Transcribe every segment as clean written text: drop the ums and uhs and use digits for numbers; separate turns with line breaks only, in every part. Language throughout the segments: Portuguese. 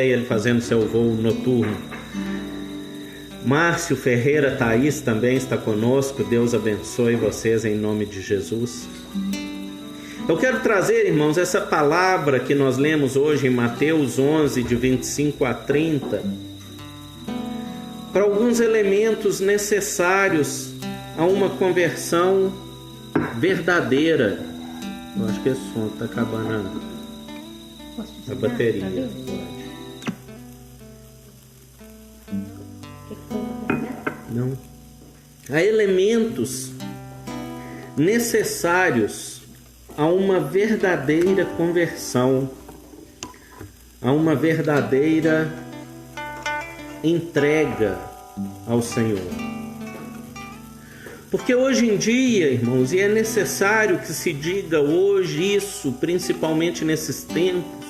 ele fazendo seu voo noturno. Márcio Ferreira, Thaís também está conosco. Deus abençoe vocês em nome de Jesus. Eu quero trazer, irmãos, essa palavra que nós lemos hoje em Mateus 11, de 25 a 30, para alguns elementos necessários a uma conversão verdadeira. Eu acho que esse som está acabando a bateria. Não. Há elementos necessários a uma verdadeira conversão, a uma verdadeira entrega ao Senhor. Porque hoje em dia, irmãos, e é necessário que se diga hoje isso, principalmente nesses tempos,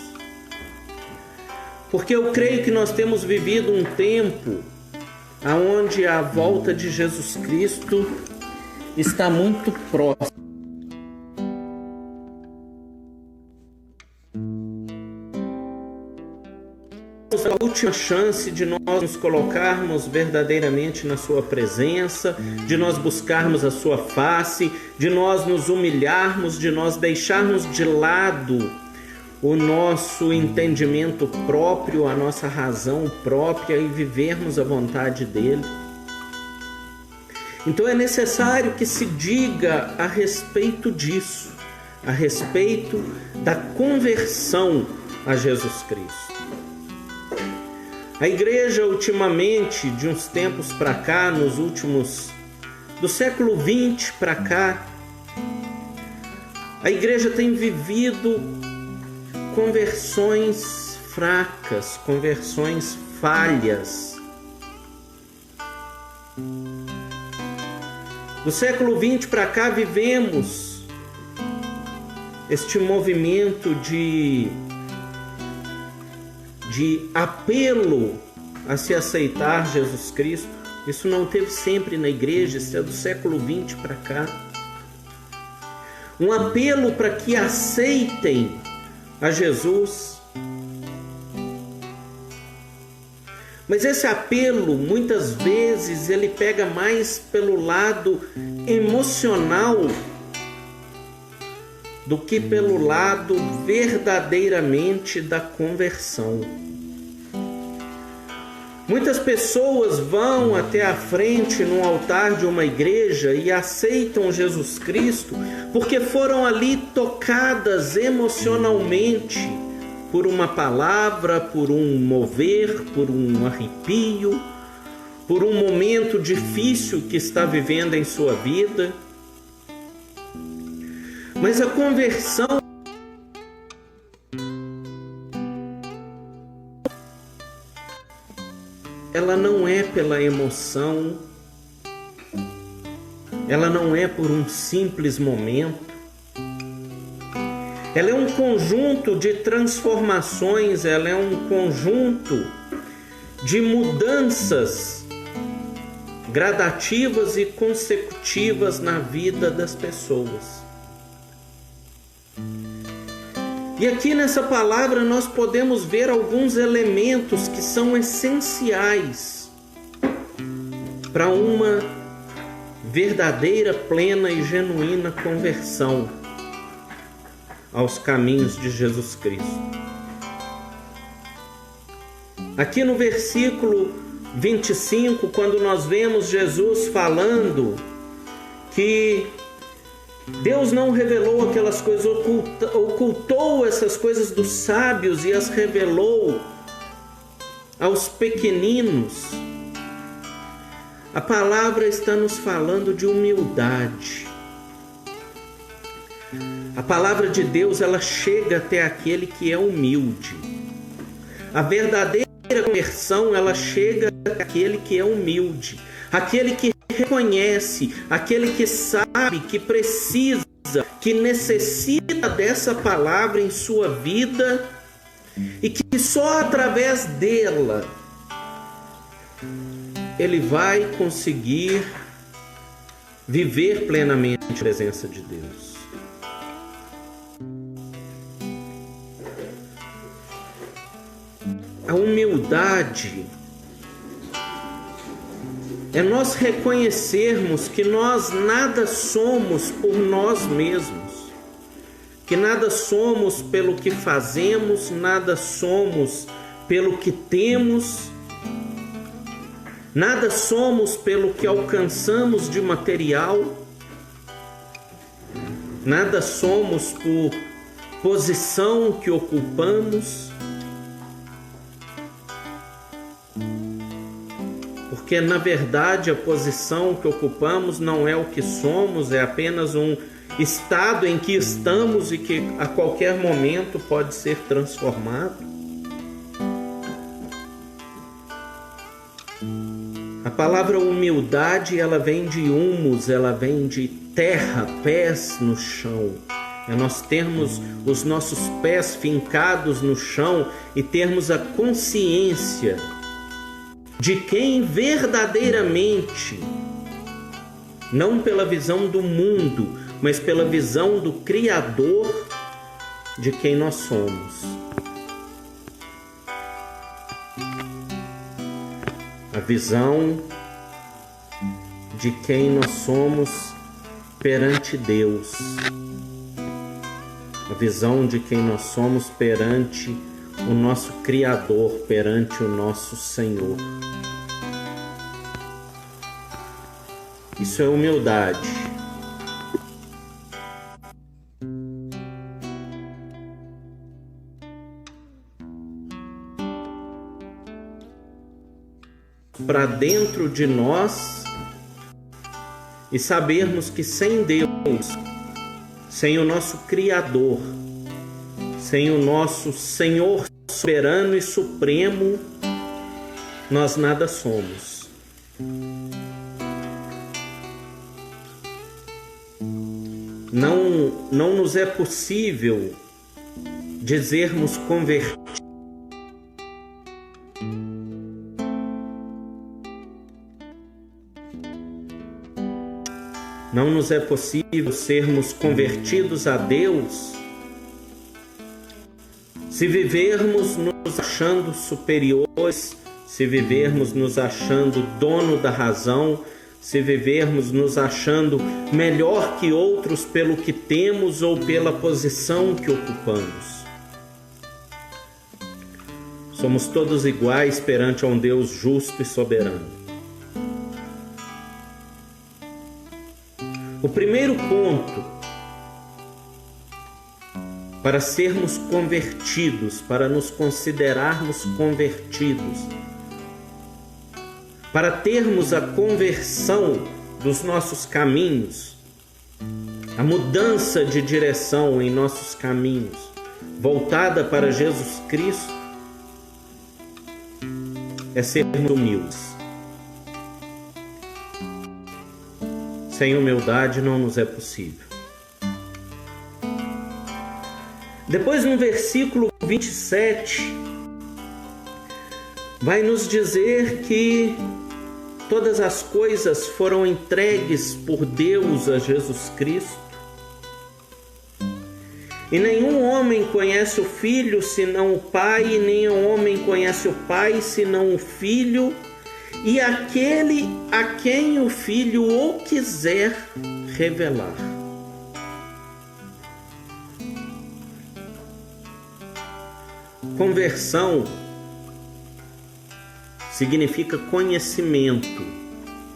porque eu creio que nós temos vivido um tempo onde a volta de Jesus Cristo está muito próxima. A última chance de nós nos colocarmos verdadeiramente na sua presença, de nós buscarmos a sua face, de nós nos humilharmos, de nós deixarmos de lado o nosso entendimento próprio, a nossa razão própria e vivermos a vontade dele. Então é necessário que se diga a respeito disso, a respeito da conversão a Jesus Cristo. A igreja ultimamente, de uns tempos para cá, do século XX para cá, a igreja tem vivido conversões fracas, conversões falhas. Do século XX para cá vivemos este movimento de apelo a se aceitar Jesus Cristo. Isso não teve sempre na igreja, isso é do século XX para cá. Um apelo para que aceitem a Jesus. Mas esse apelo, muitas vezes, ele pega mais pelo lado emocional do que pelo lado verdadeiramente da conversão. Muitas pessoas vão até a frente no altar de uma igreja e aceitam Jesus Cristo porque foram ali tocadas emocionalmente por uma palavra, por um mover, por um arrepio, por um momento difícil que está vivendo em sua vida. Mas a conversão ela não é pela emoção, ela não é por um simples momento, ela é um conjunto de transformações, ela é um conjunto de mudanças gradativas e consecutivas na vida das pessoas. E aqui nessa palavra nós podemos ver alguns elementos que são essenciais para uma verdadeira, plena e genuína conversão aos caminhos de Jesus Cristo. Aqui no versículo 25, quando nós vemos Jesus falando que Deus não revelou aquelas coisas, ocultou essas coisas dos sábios e as revelou aos pequeninos. A palavra está nos falando de humildade. A palavra de Deus, ela chega até aquele que é humilde. A verdadeira conversão, ela chega até aquele que é humilde, aquele que reconhece, aquele que sabe que precisa, que necessita dessa palavra em sua vida e que só através dela ele vai conseguir viver plenamente a presença de Deus. A humildade é nós reconhecermos que nós nada somos por nós mesmos, que nada somos pelo que fazemos, nada somos pelo que temos, nada somos pelo que alcançamos de material, nada somos por posição que ocupamos, porque na verdade a posição que ocupamos não é o que somos, é apenas um estado em que estamos e que a qualquer momento pode ser transformado. A palavra humildade, ela vem de humus, ela vem de terra, pés no chão. É nós termos os nossos pés fincados no chão e termos a consciência de quem verdadeiramente, não pela visão do mundo, mas pela visão do Criador, de quem nós somos. A visão de quem nós somos perante Deus. A visão de quem nós somos perante o nosso Criador, perante o nosso Senhor. Isso é humildade. Para dentro de nós e sabermos que sem Deus, sem o nosso Criador, sem o nosso Senhor soberano e supremo, nós nada somos. Não nos é possível dizermos convertidos. Não nos é possível sermos convertidos a Deus se vivermos nos achando superiores, se vivermos nos achando dono da razão, se vivermos nos achando melhor que outros pelo que temos ou pela posição que ocupamos. Somos todos iguais perante um Deus justo e soberano. O primeiro ponto para sermos convertidos, para nos considerarmos convertidos, para termos a conversão dos nossos caminhos, a mudança de direção em nossos caminhos, voltada para Jesus Cristo, é sermos humildes. Sem humildade não nos é possível. Depois, no versículo 27, vai nos dizer que todas as coisas foram entregues por Deus a Jesus Cristo. E nenhum homem conhece o Filho senão o Pai, e nenhum homem conhece o Pai senão o Filho, e aquele a quem o Filho o quiser revelar. Conversão significa conhecimento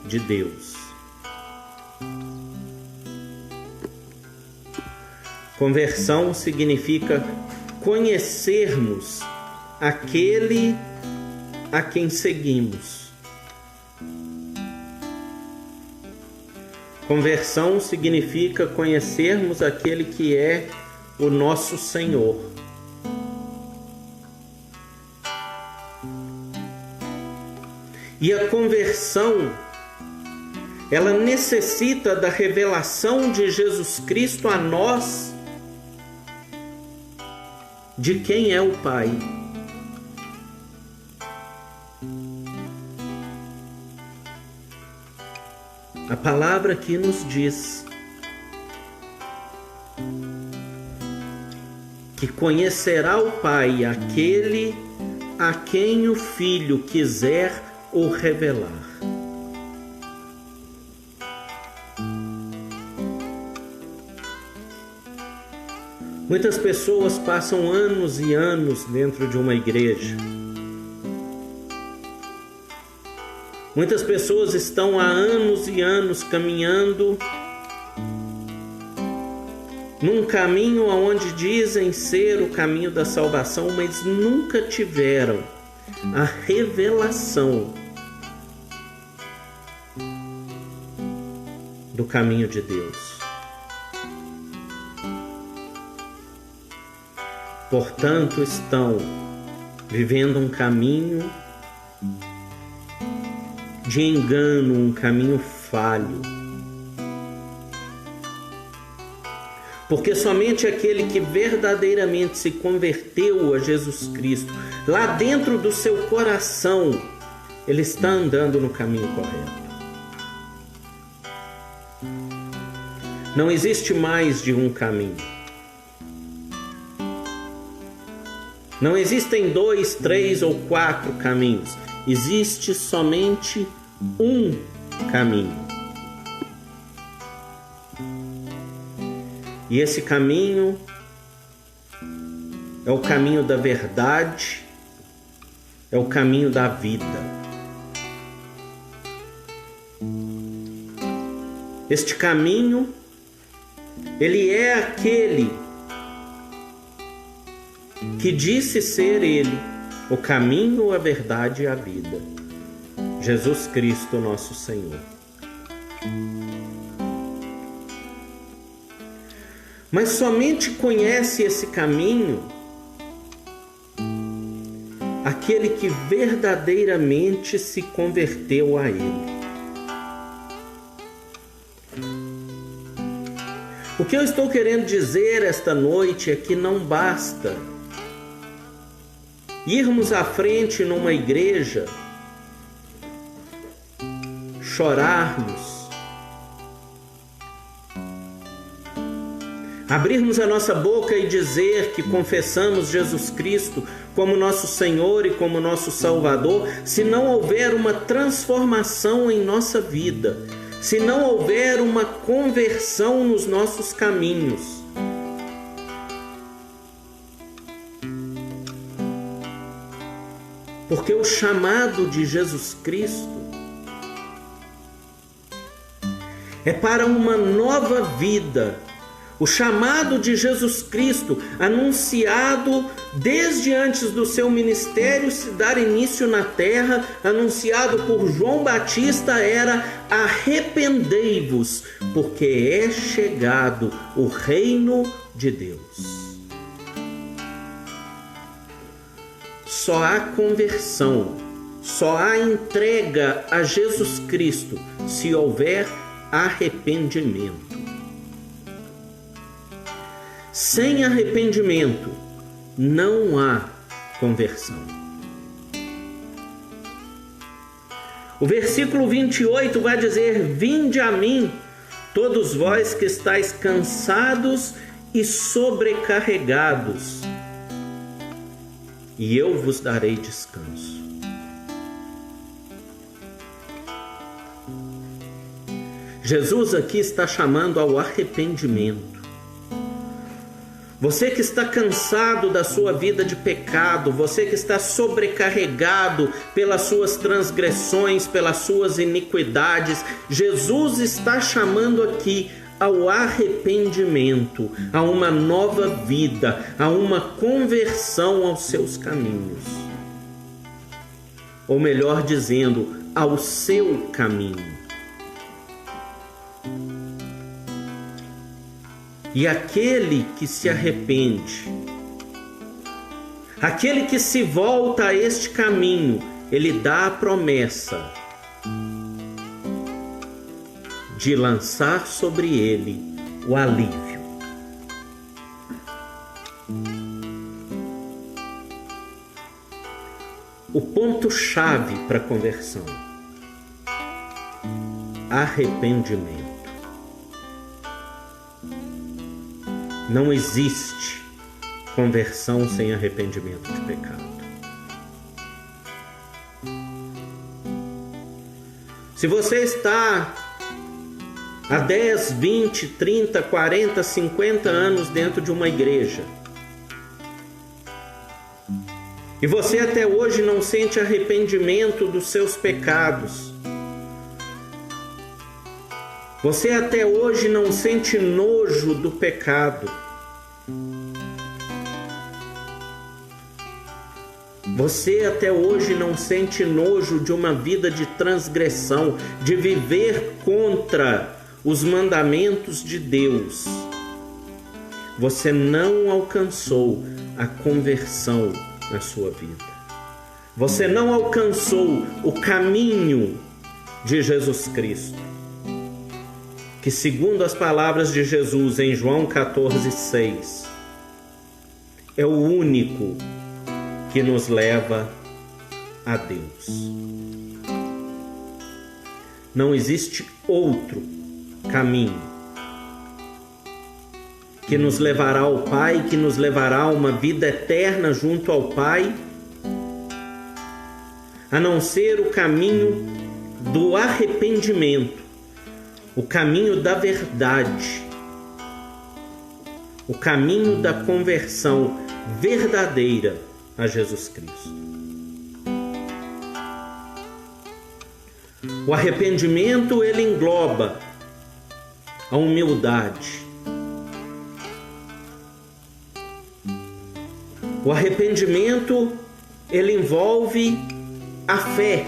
de Deus. Conversão significa conhecermos aquele a quem seguimos. Conversão significa conhecermos aquele que é o nosso Senhor. E a conversão, ela necessita da revelação de Jesus Cristo a nós, de quem é o Pai. A palavra aqui nos diz que conhecerá o Pai aquele a quem o Filho quiser o revelar. Muitas pessoas passam anos e anos dentro de uma igreja. Muitas pessoas estão há anos e anos caminhando num caminho onde dizem ser o caminho da salvação, mas nunca tiveram a revelação do caminho de Deus. Portanto, estão vivendo um caminho de engano, um caminho falho. Porque somente aquele que verdadeiramente se converteu a Jesus Cristo, lá dentro do seu coração, ele está andando no caminho correto. Não existe mais de um caminho. Não existem 2, 3 ou 4 caminhos. Existe somente um caminho. E esse caminho é o caminho da verdade, é o caminho da vida. Este caminho, ele é aquele que disse ser ele, o caminho, a verdade e a vida. Jesus Cristo, nosso Senhor. Mas somente conhece esse caminho aquele que verdadeiramente se converteu a ele. O que eu estou querendo dizer esta noite é que não basta irmos à frente numa igreja, chorarmos, abrirmos a nossa boca e dizer que confessamos Jesus Cristo como nosso Senhor e como nosso Salvador, se não houver uma transformação em nossa vida, se não houver uma conversão nos nossos caminhos. Porque o chamado de Jesus Cristo é para uma nova vida. O chamado de Jesus Cristo, anunciado desde antes do seu ministério se dar início na terra, anunciado por João Batista, era: arrependei-vos, porque é chegado o reino de Deus. Só há conversão, só há entrega a Jesus Cristo se houver arrependimento. Sem arrependimento não há conversão. O versículo 28 vai dizer: vinde a mim, todos vós que estáis cansados e sobrecarregados, e eu vos darei descanso. Jesus aqui está chamando ao arrependimento. Você que está cansado da sua vida de pecado, você que está sobrecarregado pelas suas transgressões, pelas suas iniquidades, Jesus está chamando aqui ao arrependimento, a uma nova vida, a uma conversão aos seus caminhos. Ou melhor dizendo, ao seu caminho. E aquele que se arrepende, aquele que se volta a este caminho, ele dá a promessa de lançar sobre ele o alívio. O ponto-chave para a conversão: arrependimento. Não existe conversão sem arrependimento de pecado. Se você está há 10, 20, 30, 40, 50 anos dentro de uma igreja, e você até hoje não sente arrependimento dos seus pecados, você até hoje não sente nojo do pecado, você até hoje não sente nojo de uma vida de transgressão, de viver contra os mandamentos de Deus, você não alcançou a conversão na sua vida. Você não alcançou o caminho de Jesus Cristo, que, segundo as palavras de Jesus em João 14,6, é o único que nos leva a Deus. Não existe outro caminho que nos levará ao Pai, que nos levará a uma vida eterna junto ao Pai, a não ser o caminho do arrependimento, o caminho da verdade, o caminho da conversão verdadeira a Jesus Cristo. O arrependimento, ele engloba a humildade. O arrependimento, ele envolve a fé.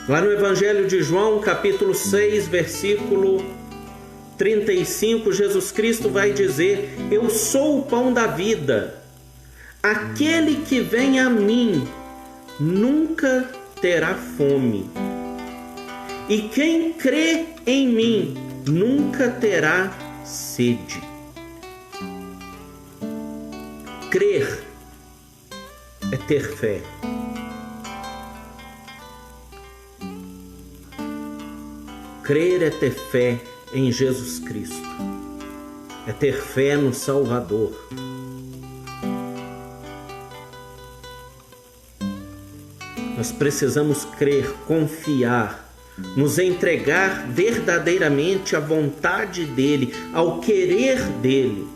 Lá no Evangelho de João, capítulo 6, versículo 35, Jesus Cristo vai dizer: eu sou o pão da vida. Aquele que vem a mim nunca terá fome. E quem crê em mim nunca terá sede. Crer é ter fé. Crer é ter fé em Jesus Cristo. É ter fé no Salvador. Nós precisamos crer, confiar, nos entregar verdadeiramente à vontade dEle, ao querer dEle.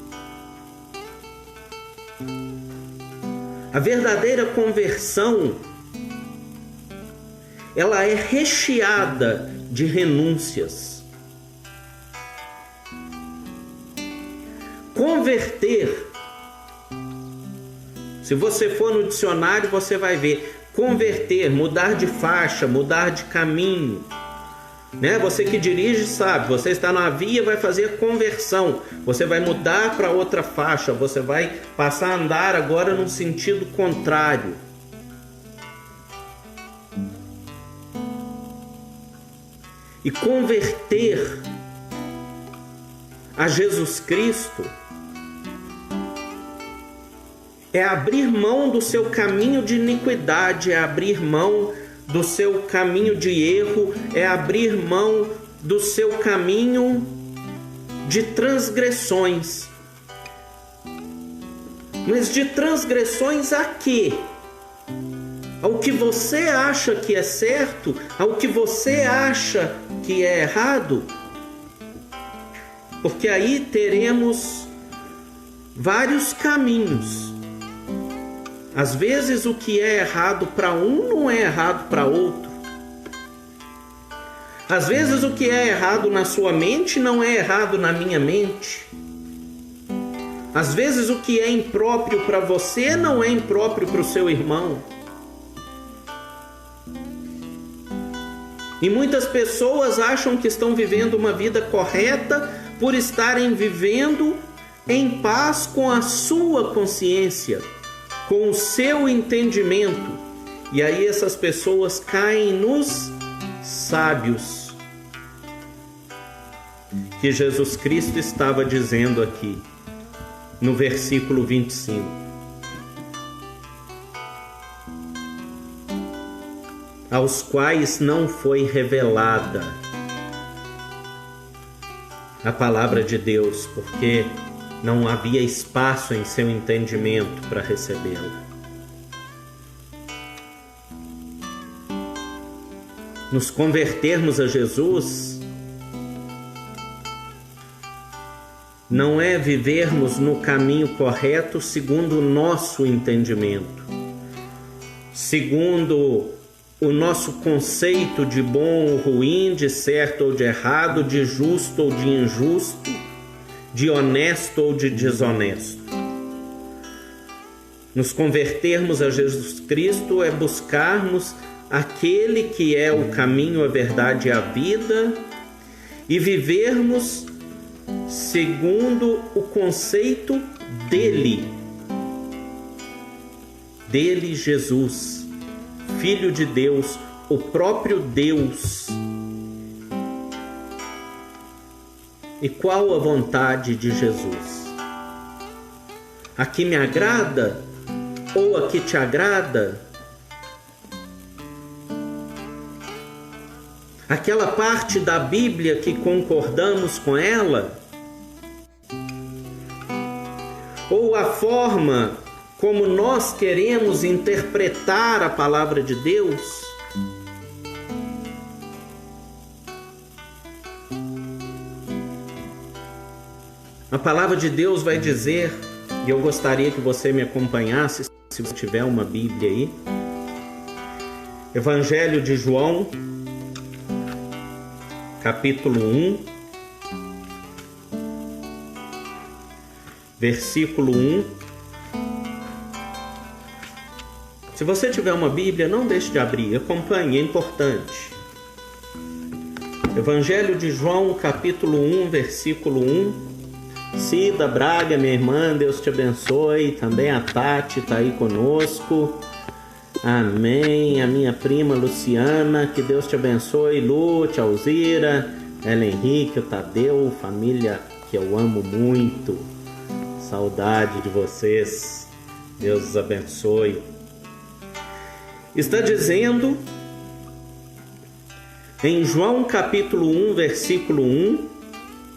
A verdadeira conversão, ela é recheada de renúncias. Converter, se você for no dicionário, você vai ver converter, mudar de faixa, mudar de caminho, né? Você que dirige sabe, você está na via, vai fazer a conversão, você vai mudar para outra faixa, você vai passar a andar agora num sentido contrário. E converter a Jesus Cristo é abrir mão do seu caminho de iniquidade, é abrir mão do seu caminho de erro, é abrir mão do seu caminho de transgressões. Mas de transgressões a quê? Ao que você acha que é certo, ao que você acha que é errado? Porque aí teremos vários caminhos. Às vezes o que é errado para um não é errado para outro. Às vezes o que é errado na sua mente não é errado na minha mente. Às vezes o que é impróprio para você não é impróprio para o seu irmão. E muitas pessoas acham que estão vivendo uma vida correta por estarem vivendo em paz com a sua consciência, com o seu entendimento. E aí essas pessoas caem nos sábios, que Jesus Cristo estava dizendo aqui no versículo 25. Aos quais não foi revelada a palavra de Deus, porque não havia espaço em seu entendimento para recebê-la. nos convertermos a Jesus não é vivermos no caminho correto segundo o nosso entendimento, segundo o nosso conceito de bom ou ruim, de certo ou de errado, de justo ou de injusto, de honesto ou de desonesto. Nos convertermos a Jesus Cristo é buscarmos aquele que é o caminho, a verdade e a vida e vivermos segundo o conceito dele, Jesus, Filho de Deus, o próprio Deus. E qual a vontade de Jesus? A que me agrada ou a que te agrada? Aquela parte da Bíblia que concordamos com ela? Ou a forma como nós queremos interpretar a palavra de Deus? A palavra de Deus vai dizer, e eu gostaria que você me acompanhasse, se você tiver uma Bíblia aí, Evangelho de João, capítulo 1, versículo 1. Se você tiver uma Bíblia, não deixe de abrir, acompanhe, é importante. Evangelho de João, capítulo 1, versículo 1. Cida Braga, minha irmã, Deus te abençoe. Também a Tati está aí conosco. Amém. A minha prima Luciana, que Deus te abençoe. Lute, Alzira, Ela Henrique, o Tadeu, família que eu amo muito. Saudade de vocês. Deus os abençoe. Está dizendo em João capítulo 1, versículo 1,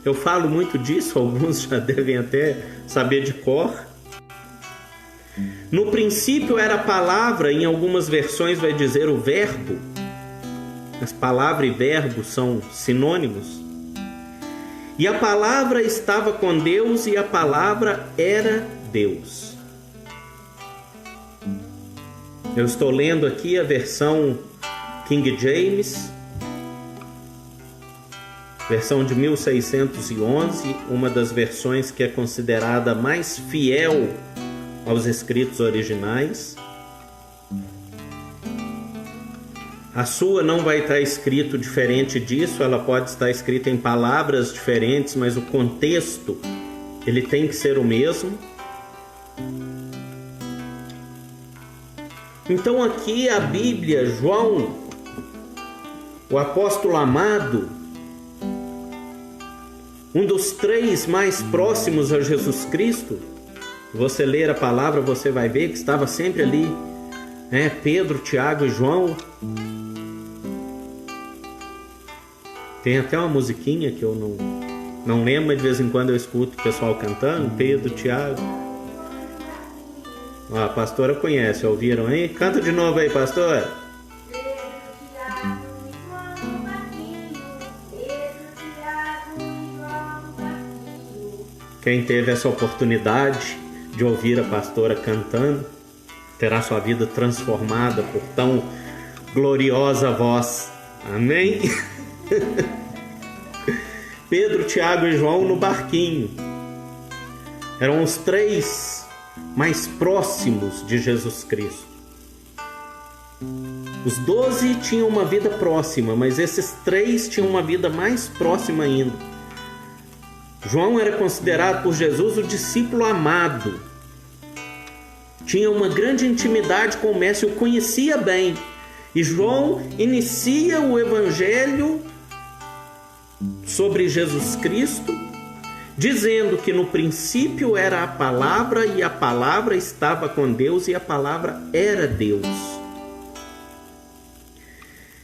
eu falo muito disso, alguns já devem até saber de cor. No princípio era a palavra, em algumas versões vai dizer o verbo. As palavra e verbo são sinônimos. E a palavra estava com Deus e a palavra era Deus. Eu estou lendo aqui a versão King James, versão de 1611, uma das versões que é considerada mais fiel aos escritos originais. A sua não vai estar escrito diferente disso, ela pode estar escrita em palavras diferentes, mas o contexto ele tem que ser o mesmo. Então aqui a Bíblia, João, o apóstolo amado, um dos três mais próximos a Jesus Cristo, você ler a palavra, você vai ver que estava sempre ali, Pedro, Tiago e João. Tem até uma musiquinha que eu não lembro, mas de vez em quando eu escuto o pessoal cantando, Pedro, Tiago. A pastora conhece, ouviram aí? Canta de novo aí, pastora. Quem teve essa oportunidade de ouvir a pastora cantando, terá sua vida transformada por tão gloriosa voz. Amém? Pedro, Tiago e João no barquinho. Eram os três mais próximos de Jesus Cristo. Os 12 tinham uma vida próxima, mas esses três tinham uma vida mais próxima ainda. João era considerado por Jesus o discípulo amado. Tinha uma grande intimidade com o Mestre, o conhecia bem. E João inicia o evangelho sobre Jesus Cristo, dizendo que no princípio era a palavra e a palavra estava com Deus e a palavra era Deus.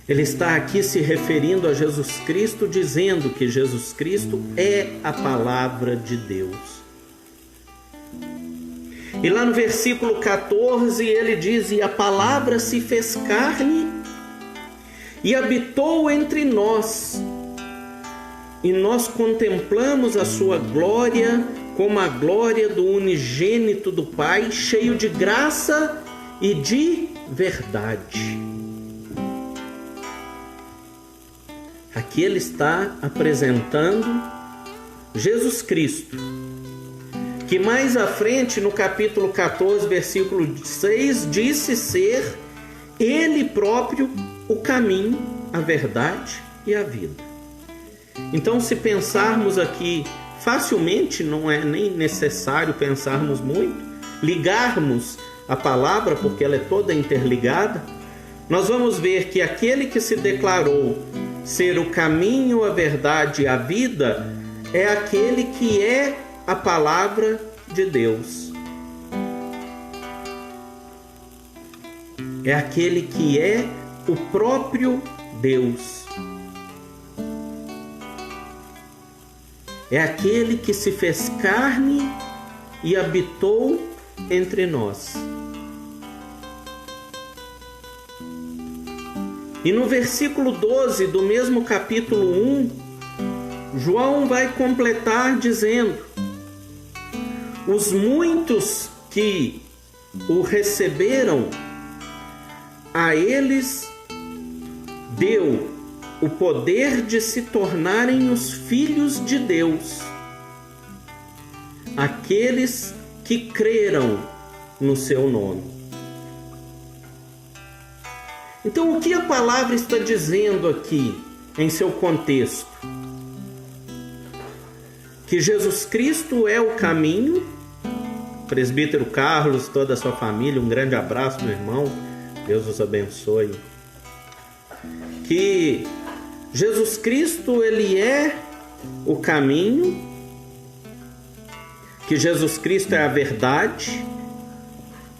Ele está aqui se referindo a Jesus Cristo, dizendo que Jesus Cristo é a palavra de Deus. E lá no versículo 14 ele diz: e a palavra se fez carne e habitou entre nós. E nós contemplamos a sua glória como a glória do unigênito do Pai, cheio de graça e de verdade. Aqui ele está apresentando Jesus Cristo, que mais à frente, no capítulo 14, versículo 6, disse ser Ele próprio o caminho, a verdade e a vida. Então, se pensarmos aqui facilmente, não é nem necessário pensarmos muito, ligarmos a palavra, porque ela é toda interligada, nós vamos ver que aquele que se declarou ser o caminho, a verdade e a vida é aquele que é a palavra de Deus. É aquele que é o próprio Deus. É aquele que se fez carne e habitou entre nós. E no versículo 12 do mesmo capítulo 1, João vai completar dizendo: os muitos que o receberam, a eles deu o poder de se tornarem os filhos de Deus, aqueles que creram no seu nome. Então, o que a palavra está dizendo aqui, em seu contexto? Que Jesus Cristo é o caminho. Presbítero Carlos, toda a sua família, um grande abraço, meu irmão, Deus os abençoe. Que Jesus Cristo, ele é o caminho, que Jesus Cristo é a verdade,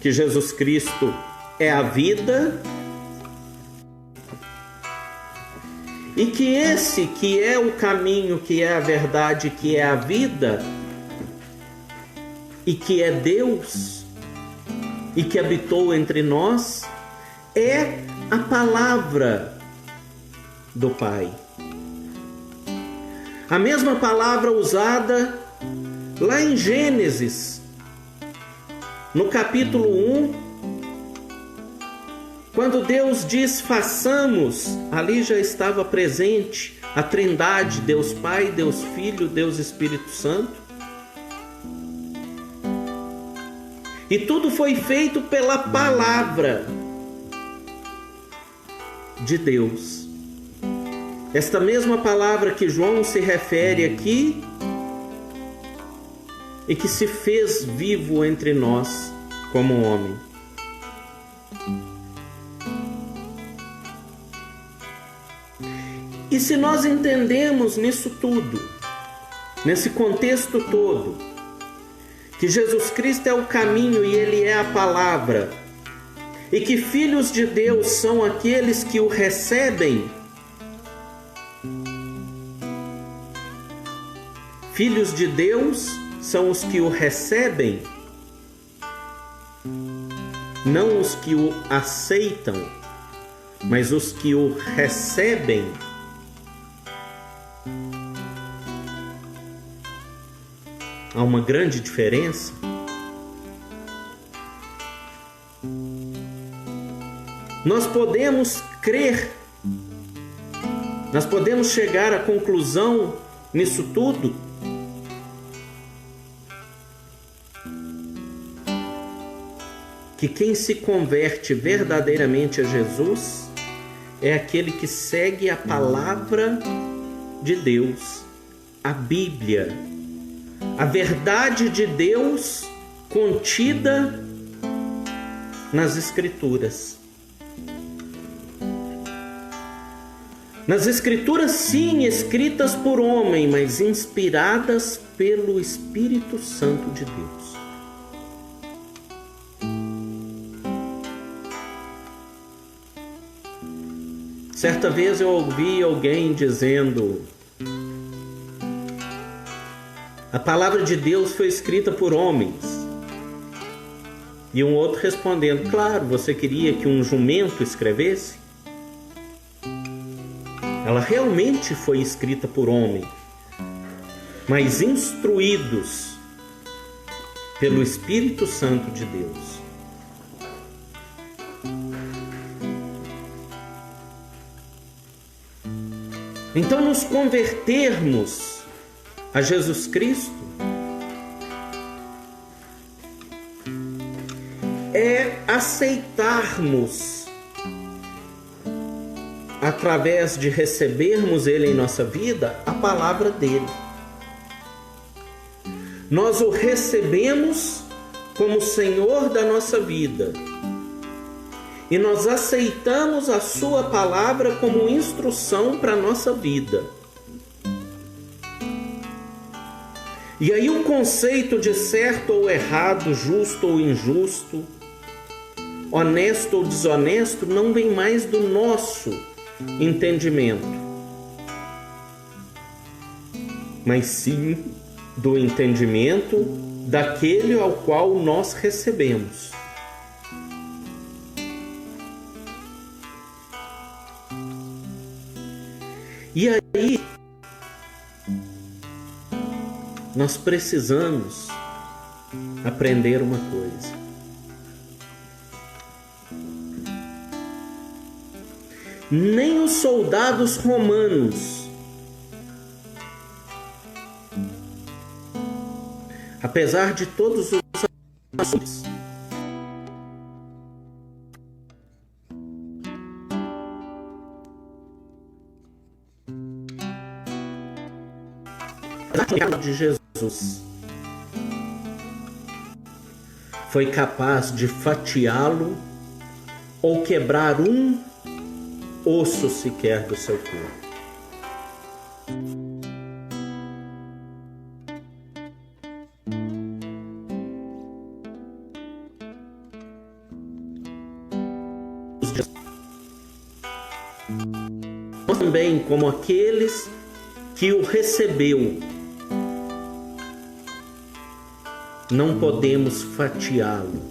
que Jesus Cristo é a vida, e que esse que é o caminho, que é a verdade, que é a vida, e que é Deus, e que habitou entre nós, é a palavra do Pai. A mesma palavra usada lá em Gênesis, no capítulo 1, quando Deus diz façamos, ali já estava presente a Trindade, Deus Pai, Deus Filho, Deus Espírito Santo. E tudo foi feito pela palavra de Deus. Esta mesma palavra que João se refere aqui e que se fez vivo entre nós como homem. E se nós entendemos nisso tudo, nesse contexto todo, que Jesus Cristo é o caminho e Ele é a palavra, e que filhos de Deus são aqueles que o recebem, filhos de Deus são os que o recebem, não os que o aceitam, mas os que o recebem. Há uma grande diferença. Nós podemos crer, nós podemos chegar à conclusão nisso tudo que quem se converte verdadeiramente a Jesus é aquele que segue a palavra de Deus, a Bíblia, a verdade de Deus contida nas Escrituras. Nas Escrituras, sim, escritas por homem, mas inspiradas pelo Espírito Santo de Deus. Certa vez eu ouvi alguém dizendo: a palavra de Deus foi escrita por homens. E um outro respondendo: claro, você queria que um jumento escrevesse? ela realmente foi escrita por homem, mas instruídos pelo Espírito Santo de Deus. Então, nos convertermos a Jesus Cristo é aceitarmos, através de recebermos Ele em nossa vida, a palavra dele. Nós o recebemos como Senhor da nossa vida e nós aceitamos a sua palavra como instrução para a nossa vida. E aí o conceito de certo ou errado, justo ou injusto, honesto ou desonesto, não vem mais do nosso entendimento, mas sim do entendimento daquele ao qual nós recebemos. E aí, nós precisamos aprender uma coisa. Nem os soldados romanos, apesar de todos os assuntos, de Jesus, foi capaz de fatiá-lo ou quebrar um osso sequer do seu corpo. Nós também, como aqueles que o recebeu, não podemos fatiá-lo.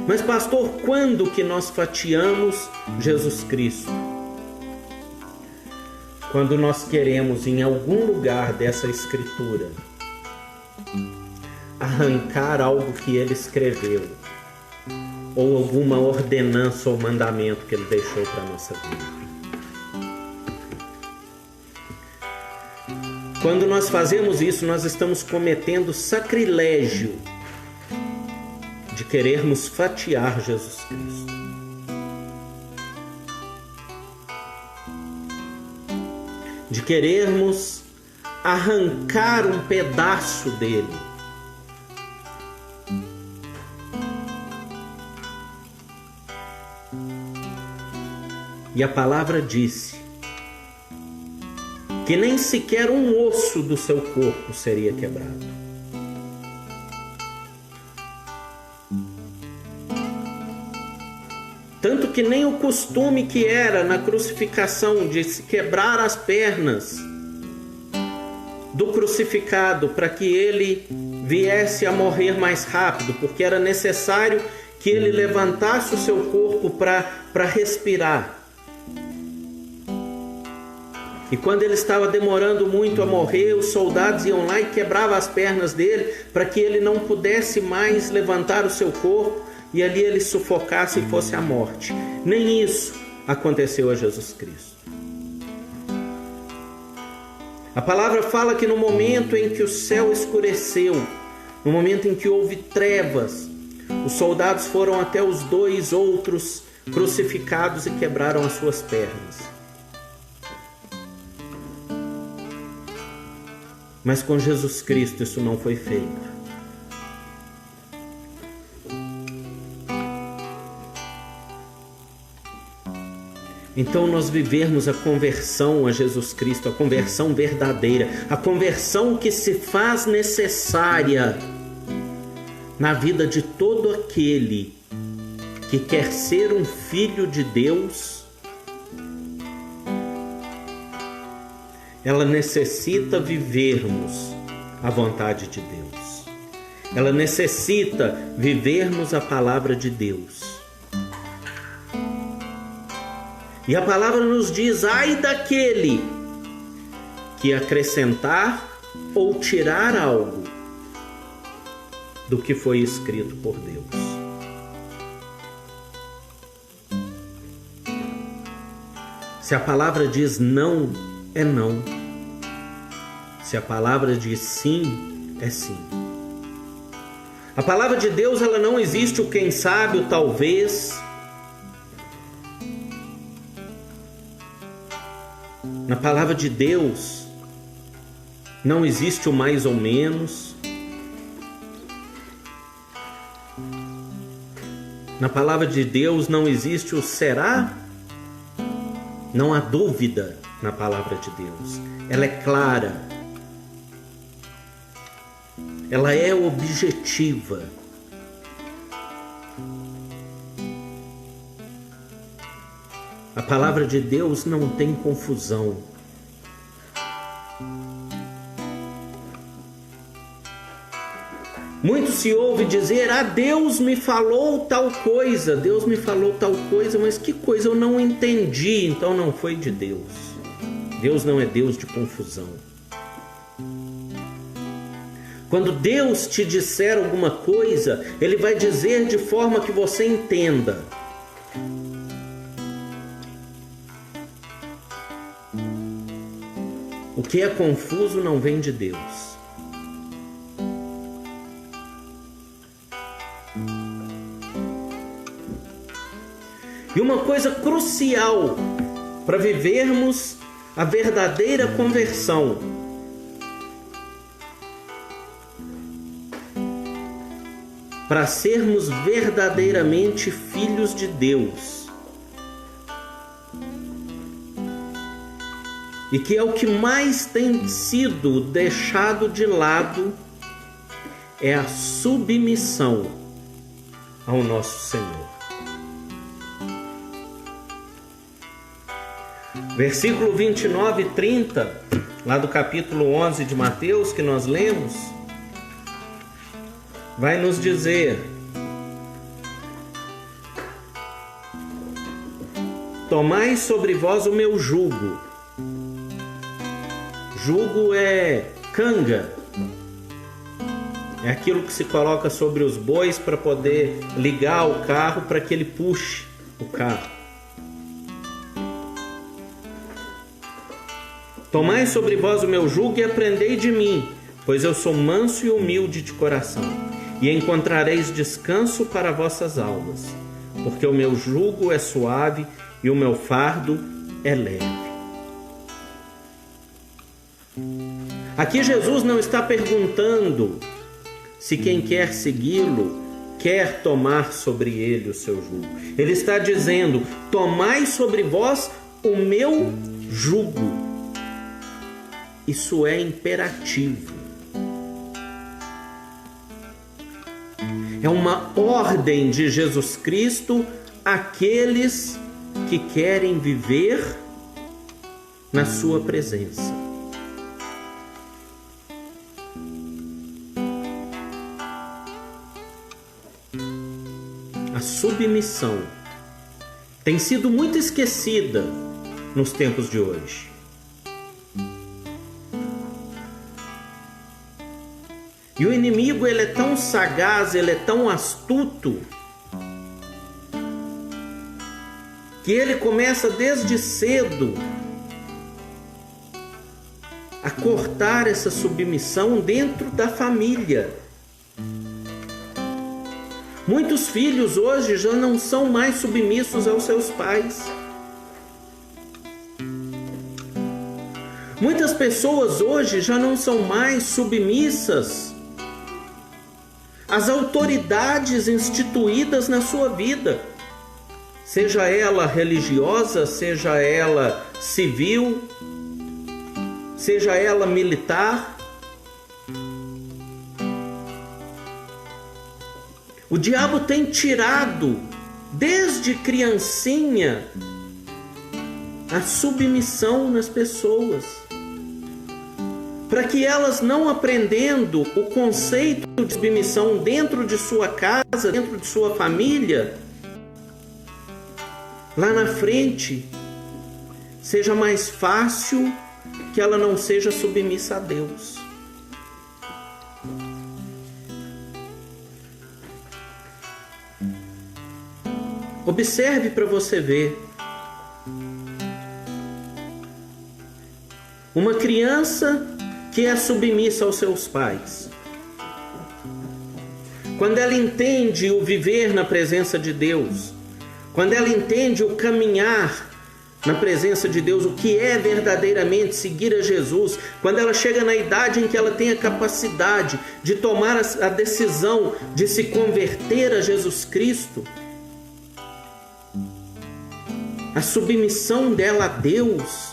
Mas pastor, quando que nós fatiamos Jesus Cristo? Quando nós queremos em algum lugar dessa escritura arrancar algo que ele escreveu, ou alguma ordenança ou mandamento que ele deixou para a nossa vida. Quando nós fazemos isso, nós estamos cometendo sacrilégio de querermos fatiar Jesus Cristo. De querermos arrancar um pedaço dele. E a palavra disse que nem sequer um osso do seu corpo seria quebrado. Tanto que nem o costume que era na crucificação de se quebrar as pernas do crucificado para que ele viesse a morrer mais rápido, porque era necessário que ele levantasse o seu corpo para respirar. E quando ele estava demorando muito a morrer, os soldados iam lá e quebravam as pernas dele para que ele não pudesse mais levantar o seu corpo e ali ele sufocasse e fosse à morte. Nem isso aconteceu a Jesus Cristo. A palavra fala que no momento em que o céu escureceu, no momento em que houve trevas, os soldados foram até os dois outros crucificados e quebraram as suas pernas. Mas com Jesus Cristo isso não foi feito. Então nós vivermos a conversão a Jesus Cristo, a conversão verdadeira, a conversão que se faz necessária na vida de todo aquele que quer ser um filho de Deus. Ela necessita vivermos a vontade de Deus. Ela necessita vivermos a palavra de Deus. E a palavra nos diz: ai daquele que acrescentar ou tirar algo do que foi escrito por Deus. Se a palavra diz não, é não. Se a palavra diz sim, é sim. A palavra de Deus, ela não existe o quem sabe, o talvez. Na palavra de Deus não existe o mais ou menos. Na palavra de Deus não existe o será. Não há dúvida na palavra de Deus. Ela é clara. Ela é objetiva. A palavra de Deus não tem confusão. Muito se ouve dizer: ah, Deus me falou tal coisa, Deus me falou tal coisa, mas que coisa eu não entendi, então não foi de Deus. Deus não é Deus de confusão. Quando Deus te disser alguma coisa, Ele vai dizer de forma que você entenda. O que é confuso não vem de Deus. E uma coisa crucial para vivermos a verdadeira conversão para sermos verdadeiramente filhos de Deus, e que é o que mais tem sido deixado de lado, é a submissão ao nosso Senhor. Versículo 29 e 30, lá do capítulo 11 de Mateus, que nós lemos, vai nos dizer: tomai sobre vós o meu jugo. Jugo é canga, é aquilo que se coloca sobre os bois para poder ligar o carro para que ele puxe o carro. Tomai sobre vós o meu jugo e aprendei de mim, pois eu sou manso e humilde de coração, e encontrareis descanso para vossas almas, porque o meu jugo é suave e o meu fardo é leve. Aqui Jesus não está perguntando se quem quer segui-lo quer tomar sobre ele o seu jugo. Ele está dizendo: tomai sobre vós o meu jugo. Isso é imperativo. É uma ordem de Jesus Cristo àqueles que querem viver na sua presença. A submissão tem sido muito esquecida nos tempos de hoje. E o inimigo, ele é tão sagaz, ele é tão astuto, que ele começa desde cedo a cortar essa submissão dentro da família. Muitos filhos hoje já não são mais submissos aos seus pais. Muitas pessoas hoje já não são mais submissas às autoridades instituídas na sua vida, seja ela religiosa, seja ela civil, seja ela militar. O diabo tem tirado, desde criancinha, a submissão nas pessoas, para que elas, não aprendendo o conceito de submissão dentro de sua casa, dentro de sua família, lá na frente seja mais fácil que ela não seja submissa a Deus. Observe para você ver. Uma criança que é submissa aos seus pais, quando ela entende o viver na presença de Deus, quando ela entende o caminhar na presença de Deus, o que é verdadeiramente seguir a Jesus, quando ela chega na idade em que ela tem a capacidade de tomar a decisão de se converter a Jesus Cristo, a submissão dela a Deus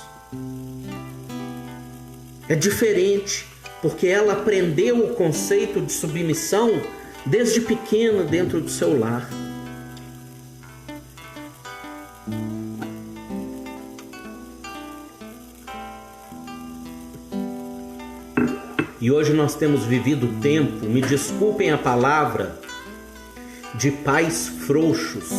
é diferente, porque ela aprendeu o conceito de submissão desde pequena dentro do seu lar. E hoje nós temos vivido o tempo, me desculpem a palavra, de pais frouxos.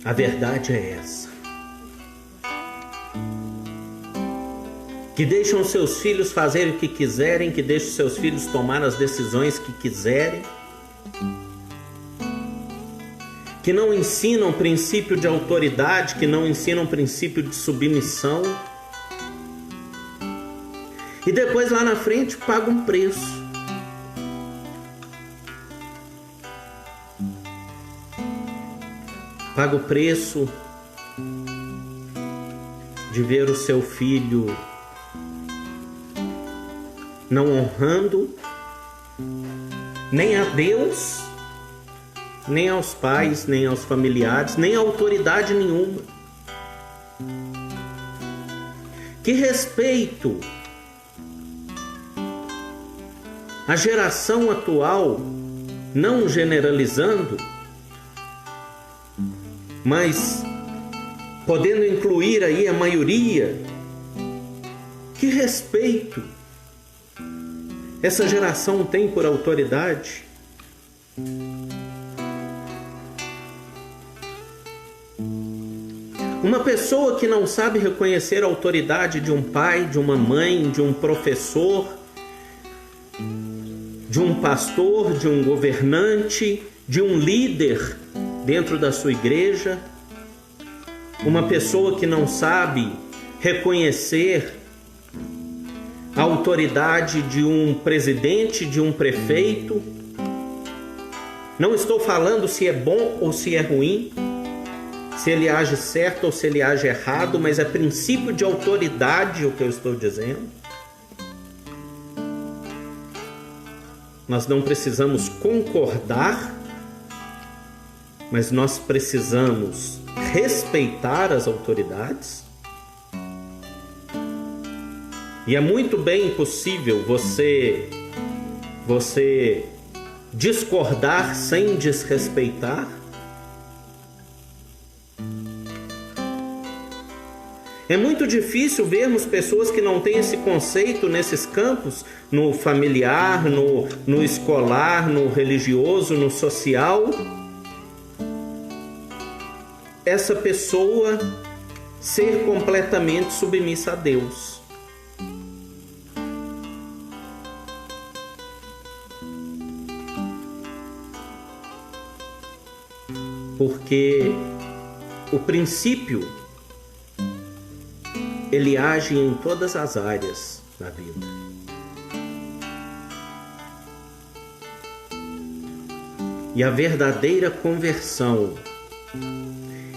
A verdade é essa. Que deixam seus filhos fazerem o que quiserem, que deixam seus filhos tomar as decisões que quiserem, que não ensinam princípio de autoridade, que não ensinam princípio de submissão, e depois lá na frente pagam um preço. Paga o preço de ver o seu filho não honrando nem a Deus, nem aos pais, nem aos familiares, nem a autoridade nenhuma. Que respeito a geração atual, não generalizando, mas podendo incluir aí a maioria, que respeito essa geração tem por autoridade? Uma pessoa que não sabe reconhecer a autoridade de um pai, de uma mãe, de um professor, de um pastor, de um governante, de um líder dentro da sua igreja, uma pessoa que não sabe reconhecer a autoridade de um presidente, de um prefeito. Não estou falando se é bom ou se é ruim, se ele age certo ou se ele age errado, mas é princípio de autoridade o que eu estou dizendo. Nós não precisamos concordar, mas nós precisamos respeitar as autoridades. E é muito bem possível você discordar sem desrespeitar. É muito difícil vermos pessoas que não têm esse conceito nesses campos, no familiar, no escolar, no religioso, no social. Essa pessoa ser completamente submissa a Deus. Porque o princípio, ele age em todas as áreas da vida. E a verdadeira conversão,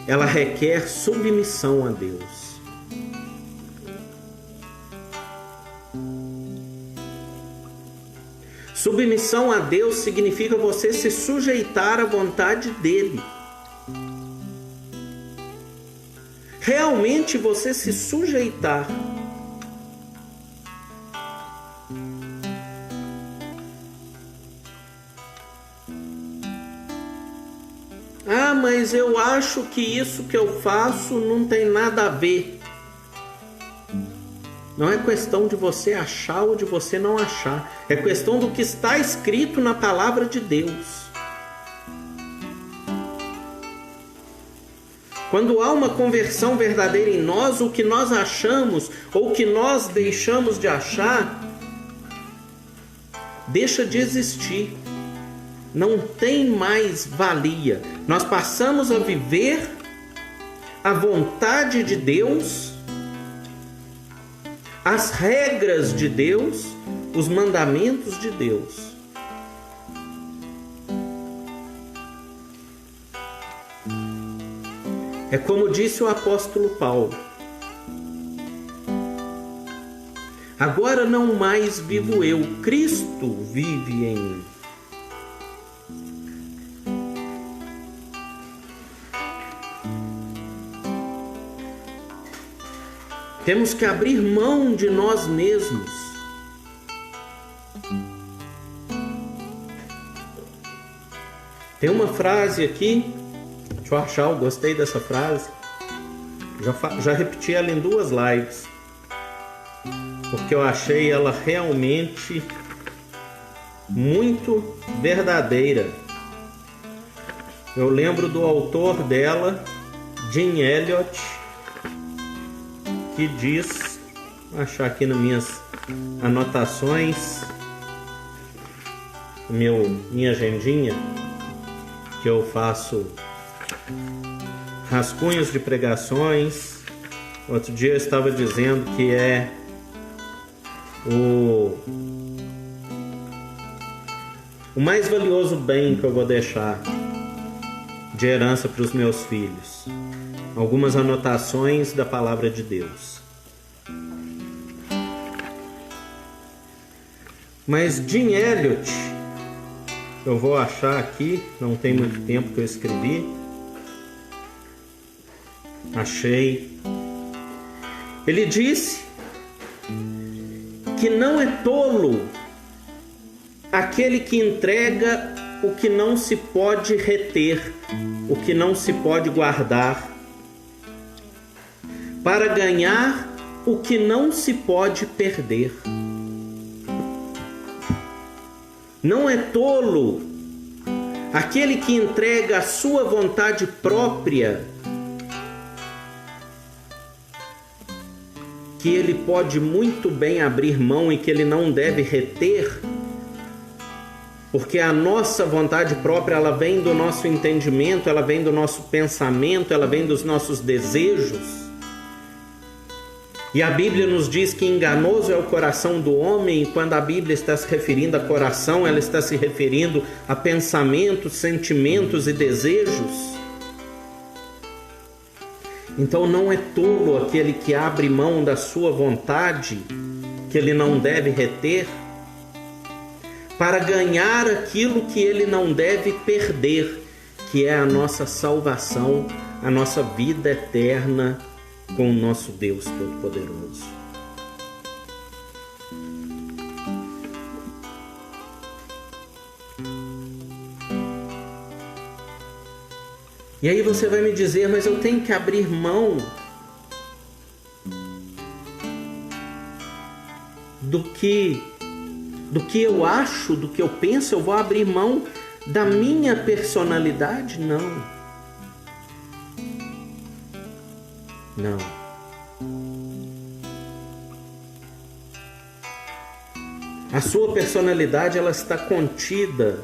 ela requer submissão a Deus. Submissão a Deus significa você se sujeitar à vontade dele. Realmente você se sujeitar. Ah, mas eu acho que isso que eu faço não tem nada a ver. Não é questão de você achar ou de você não achar. É questão do que está escrito na palavra de Deus. Quando há uma conversão verdadeira em nós, o que nós achamos ou o que nós deixamos de achar deixa de existir. Não tem mais valia. Nós passamos a viver a vontade de Deus, as regras de Deus, os mandamentos de Deus. É como disse o apóstolo Paulo: agora não mais vivo eu, Cristo vive em mim. Temos que abrir mão de nós mesmos. Tem uma frase aqui, deixa eu achar, eu gostei dessa frase. Já repeti ela em 2 lives, porque eu achei ela realmente muito verdadeira. Eu lembro do autor dela, Jim Elliot, que diz, vou achar aqui nas minhas anotações, minha agendinha, que eu faço rascunhos de pregações. Outro dia eu estava dizendo que é o mais valioso bem que eu vou deixar de herança para os meus filhos. Algumas anotações da palavra de Deus. Mas Jim Elliot, eu vou achar aqui, não tem muito tempo que eu escrevi. Achei. Ele disse que não é tolo aquele que entrega o que não se pode reter, o que não se pode guardar, para ganhar o que não se pode perder. Não é tolo aquele que entrega a sua vontade própria, que ele pode muito bem abrir mão e que ele não deve reter, porque a nossa vontade própria, ela vem do nosso entendimento, ela vem do nosso pensamento, ela vem dos nossos desejos. E a Bíblia nos diz que enganoso é o coração do homem, e quando a Bíblia está se referindo a coração, ela está se referindo a pensamentos, sentimentos e desejos. Então não é tolo aquele que abre mão da sua vontade, que ele não deve reter, para ganhar aquilo que ele não deve perder, que é a nossa salvação, a nossa vida eterna com o nosso Deus Todo-Poderoso. E aí você vai me dizer, mas eu tenho que abrir mão do que eu acho, do que eu penso, eu vou abrir mão da minha personalidade? Não. Não. A sua personalidade, ela está contida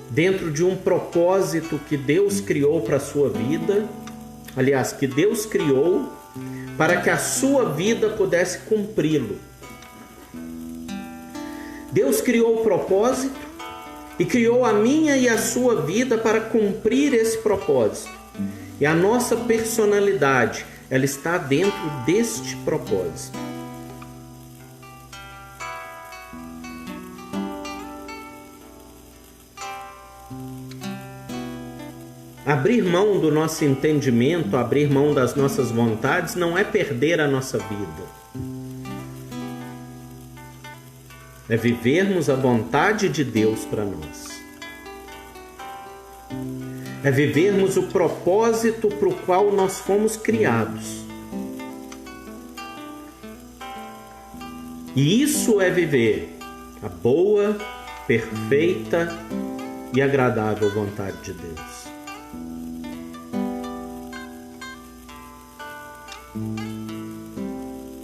dentro de um propósito que Deus criou para a sua vida. Aliás, que Deus criou para que a sua vida pudesse cumpri-lo. Deus criou o propósito e criou a minha e a sua vida para cumprir esse propósito. E a nossa personalidade, ela está dentro deste propósito. Abrir mão do nosso entendimento, abrir mão das nossas vontades, não é perder a nossa vida. É vivermos a vontade de Deus para nós. É vivermos o propósito para o qual nós fomos criados. E isso é viver a boa, perfeita e agradável vontade de Deus.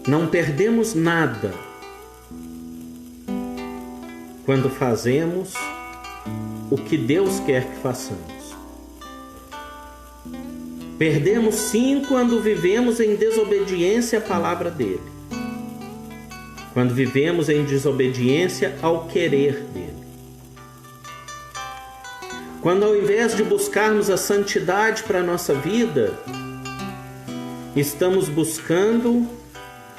Não perdemos nada quando fazemos o que Deus quer que façamos. Perdemos sim quando vivemos em desobediência à palavra dele. Quando vivemos em desobediência ao querer dele. Quando ao invés de buscarmos a santidade para a nossa vida, estamos buscando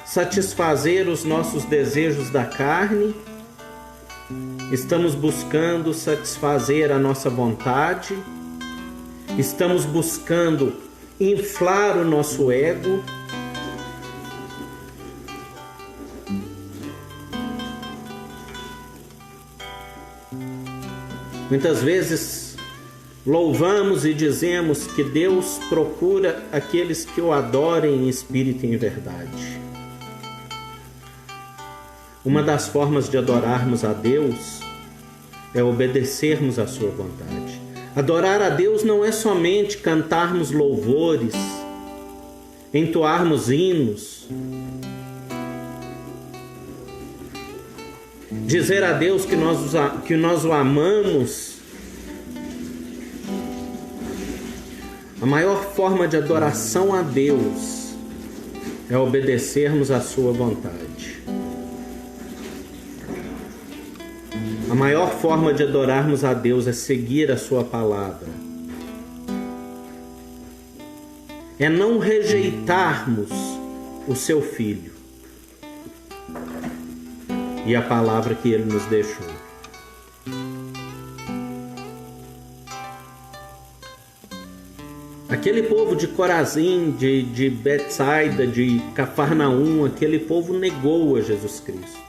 satisfazer os nossos desejos da carne, estamos buscando satisfazer a nossa vontade, estamos buscando inflar o nosso ego, muitas vezes louvamos e dizemos que Deus procura aqueles que o adorem em espírito e em verdade. Uma das formas de adorarmos a Deus é obedecermos à sua vontade. Adorar a Deus não é somente cantarmos louvores, entoarmos hinos, dizer a Deus que nós o amamos. A maior forma de adoração a Deus é obedecermos à sua vontade. A maior forma de adorarmos a Deus é seguir a sua palavra. É não rejeitarmos o seu Filho e a palavra que ele nos deixou. Aquele povo de Corazim, de Betsaida, de Cafarnaum, aquele povo negou a Jesus Cristo.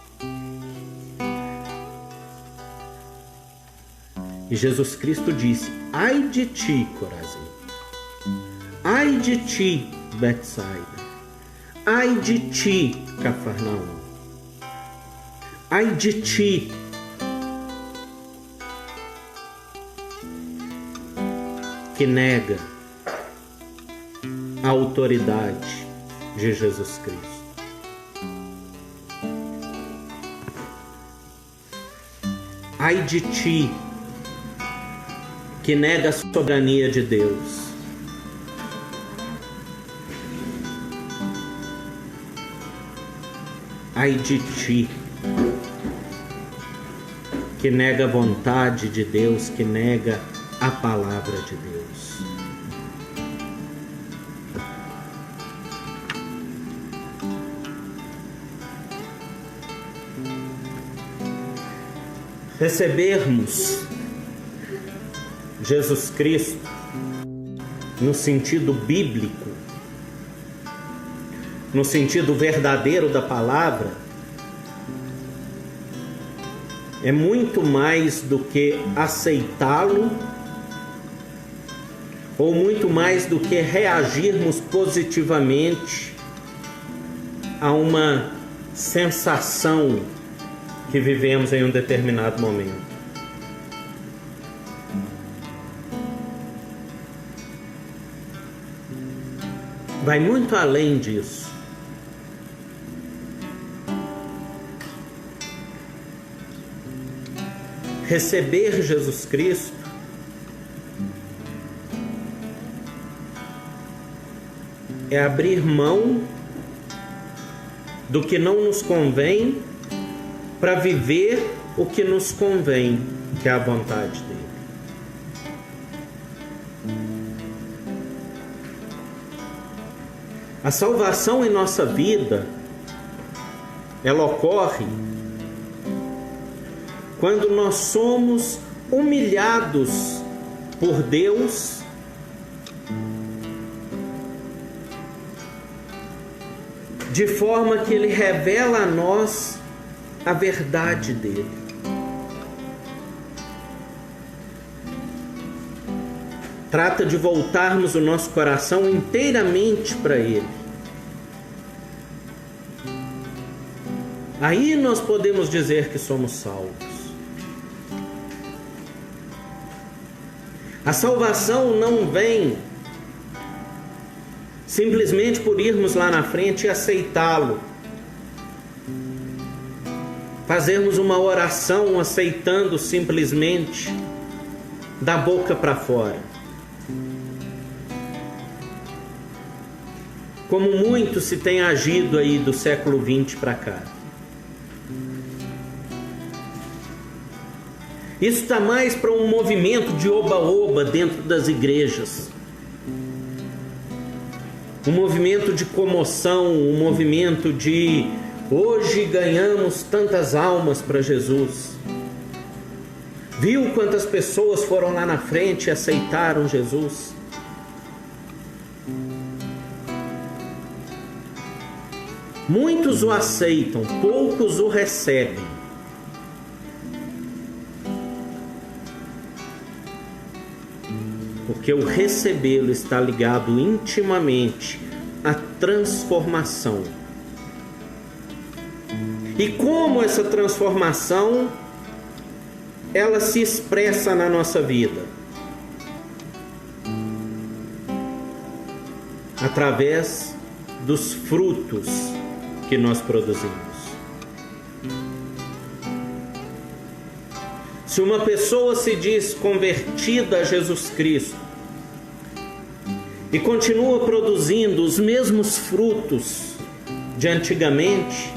E Jesus Cristo disse: ai de ti, Corazim, ai de ti, Betsaida, ai de ti, Cafarnaum, ai de ti, que nega a autoridade de Jesus Cristo. Ai de ti, que nega a soberania de Deus. Ai de ti, que nega a vontade de Deus, que nega a palavra de Deus. Recebermos Jesus Cristo no sentido bíblico, no sentido verdadeiro da palavra, é muito mais do que aceitá-lo ou muito mais do que reagirmos positivamente a uma sensação que vivemos em um determinado momento. Vai muito além disso. Receber Jesus Cristo é abrir mão do que não nos convém para viver o que nos convém, que é a vontade dele. A salvação em nossa vida, ela ocorre quando nós somos humilhados por Deus de forma que Ele revela a nós a verdade dele. Trata de voltarmos o nosso coração inteiramente para Ele. Aí nós podemos dizer que somos salvos. A salvação não vem simplesmente por irmos lá na frente e aceitá-lo fazermos uma oração aceitando simplesmente da boca para fora. Como muito se tem agido aí do século XX para cá. Isso está mais para um movimento de oba-oba dentro das igrejas. Um movimento de comoção, um movimento de hoje ganhamos tantas almas para Jesus. Viu quantas pessoas foram lá na frente e aceitaram Jesus? Muitos o aceitam, poucos o recebem. Porque o recebê-lo está ligado intimamente à transformação. E como essa transformação ela se expressa na nossa vida? Através dos frutos que nós produzimos. Se uma pessoa se diz convertida a Jesus Cristo e continua produzindo os mesmos frutos de antigamente,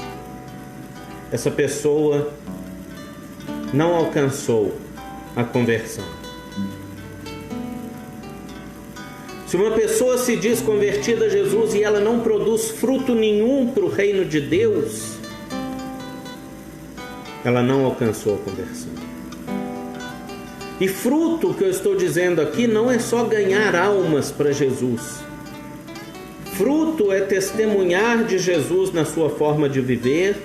essa pessoa não alcançou a conversão. Se uma pessoa se diz convertida a Jesus e ela não produz fruto nenhum para o reino de Deus, ela não alcançou a conversão. E fruto que eu estou dizendo aqui não é só ganhar almas para Jesus. Fruto é testemunhar de Jesus na sua forma de viver.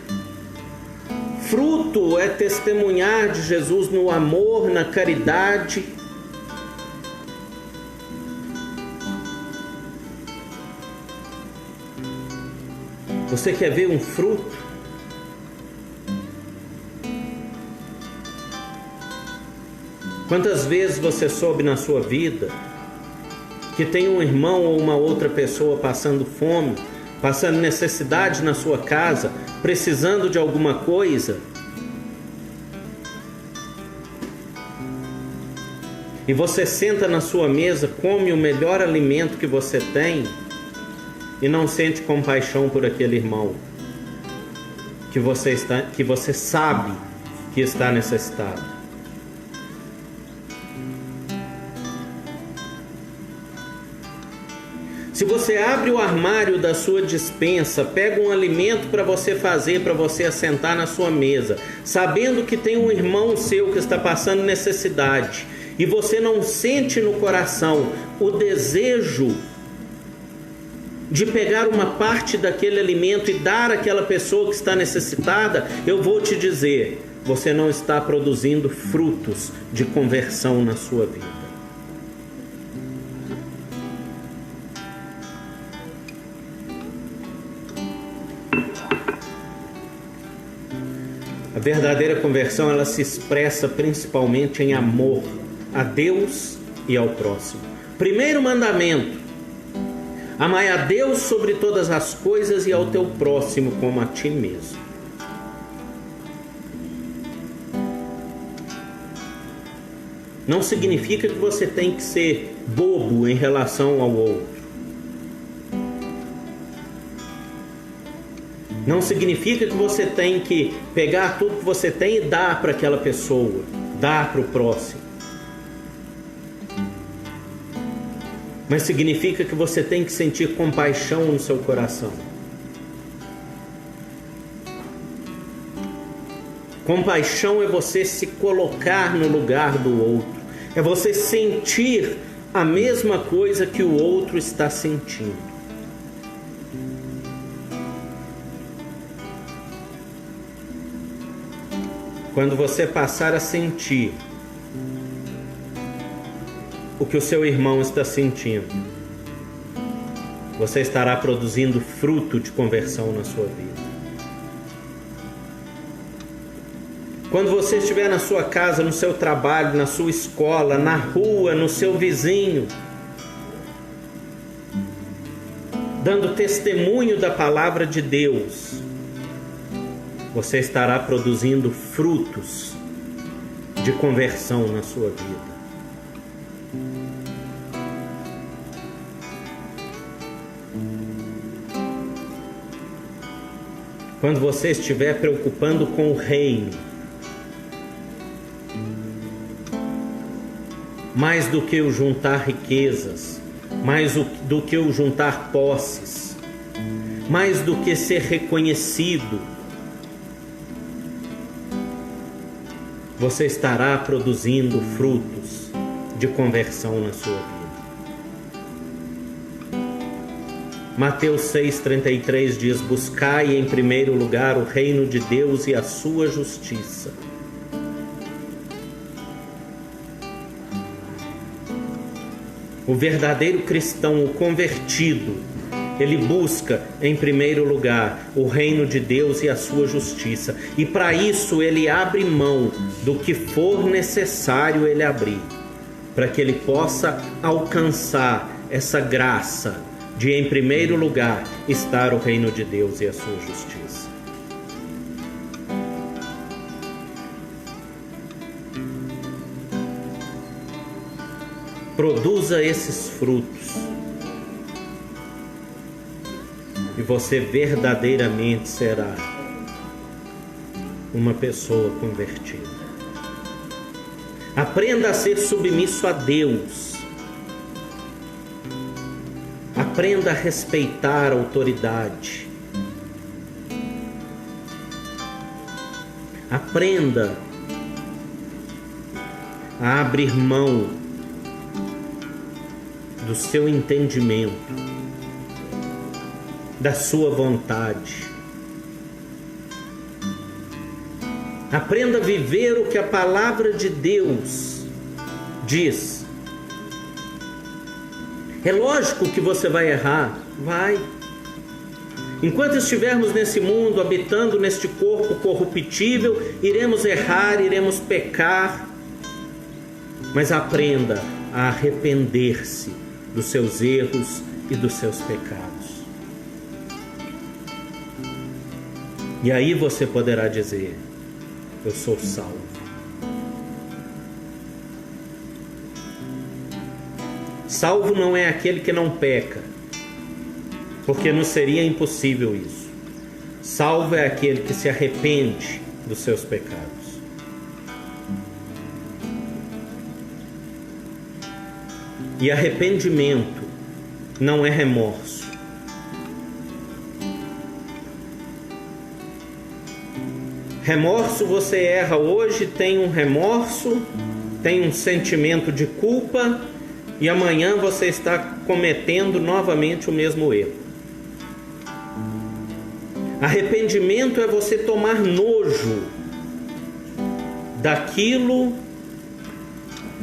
Fruto é testemunhar de Jesus no amor, na caridade. Você quer ver um fruto? Quantas vezes você soube na sua vida que tem um irmão ou uma outra pessoa passando fome, passando necessidade na sua casa, precisando de alguma coisa? E você senta na sua mesa, come o melhor alimento que você tem e não sente compaixão por aquele irmão que você sabe que está necessitado. Se você abre o armário da sua despensa, pega um alimento para você fazer, para você assentar na sua mesa, sabendo que tem um irmão seu que está passando necessidade, e você não sente no coração o desejo de pegar uma parte daquele alimento e dar àquela pessoa que está necessitada, eu vou te dizer, você não está produzindo frutos de conversão na sua vida. A verdadeira conversão, ela se expressa principalmente em amor a Deus e ao próximo. Primeiro mandamento: amai a Deus sobre todas as coisas e ao teu próximo como a ti mesmo. Não significa que você tem que ser bobo em relação ao outro. Não significa que você tem que pegar tudo que você tem e dar para aquela pessoa, dar para o próximo. Mas significa que você tem que sentir compaixão no seu coração. Compaixão é você se colocar no lugar do outro. É você sentir a mesma coisa que o outro está sentindo. Quando você passar a sentir o que o seu irmão está sentindo, você estará produzindo fruto de conversão na sua vida. Quando você estiver na sua casa, no seu trabalho, na sua escola, na rua, no seu vizinho, dando testemunho da palavra de Deus, você estará produzindo frutos de conversão na sua vida. Quando você estiver preocupando com o reino, mais do que o juntar riquezas, mais do que o juntar posses, mais do que ser reconhecido, você estará produzindo frutos de conversão na sua vida. Mateus 6,33 diz: buscai em primeiro lugar o reino de Deus e a sua justiça. O verdadeiro cristão, o convertido, ele busca em primeiro lugar o reino de Deus e a sua justiça. E para isso ele abre mão do que for necessário ele abrir, para que ele possa alcançar essa graça de, em primeiro lugar, estar o reino de Deus e a sua justiça. Produza esses frutos e você verdadeiramente será uma pessoa convertida. Aprenda a ser submisso a Deus. Aprenda a respeitar a autoridade. Aprenda a abrir mão do seu entendimento, da sua vontade. Aprenda a viver o que a palavra de Deus diz. É lógico que você vai errar, vai. Enquanto estivermos nesse mundo, habitando neste corpo corruptível, iremos errar, iremos pecar. Mas aprenda a arrepender-se dos seus erros e dos seus pecados. E aí você poderá dizer: eu sou salvo. Salvo não é aquele que não peca, porque não seria impossível isso. Salvo é aquele que se arrepende dos seus pecados. E arrependimento não é remorso. Remorso, você erra hoje, tem um remorso, tem um sentimento de culpa, e amanhã você está cometendo novamente o mesmo erro. Arrependimento é você tomar nojo daquilo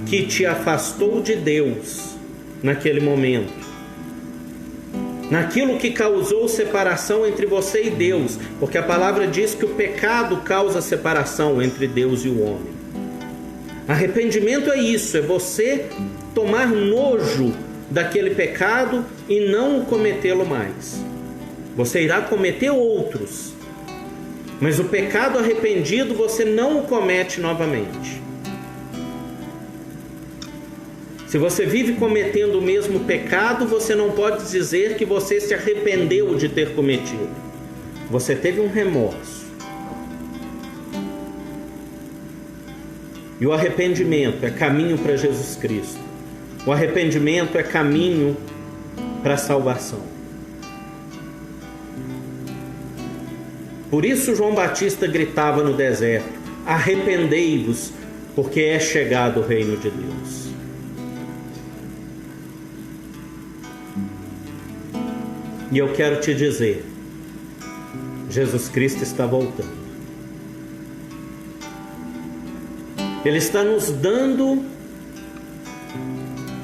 que te afastou de Deus naquele momento, naquilo que causou separação entre você e Deus, porque a palavra diz que o pecado causa separação entre Deus e o homem. Arrependimento é isso, é você tomar nojo daquele pecado e não cometê-lo mais. Você irá cometer outros, mas o pecado arrependido você não o comete novamente. Se você vive cometendo o mesmo pecado, você não pode dizer que você se arrependeu de ter cometido. Você teve um remorso. E o arrependimento é caminho para Jesus Cristo. O arrependimento é caminho para a salvação. Por isso João Batista gritava no deserto: arrependei-vos, porque é chegado o reino de Deus. E eu quero te dizer, Jesus Cristo está voltando. Ele está nos dando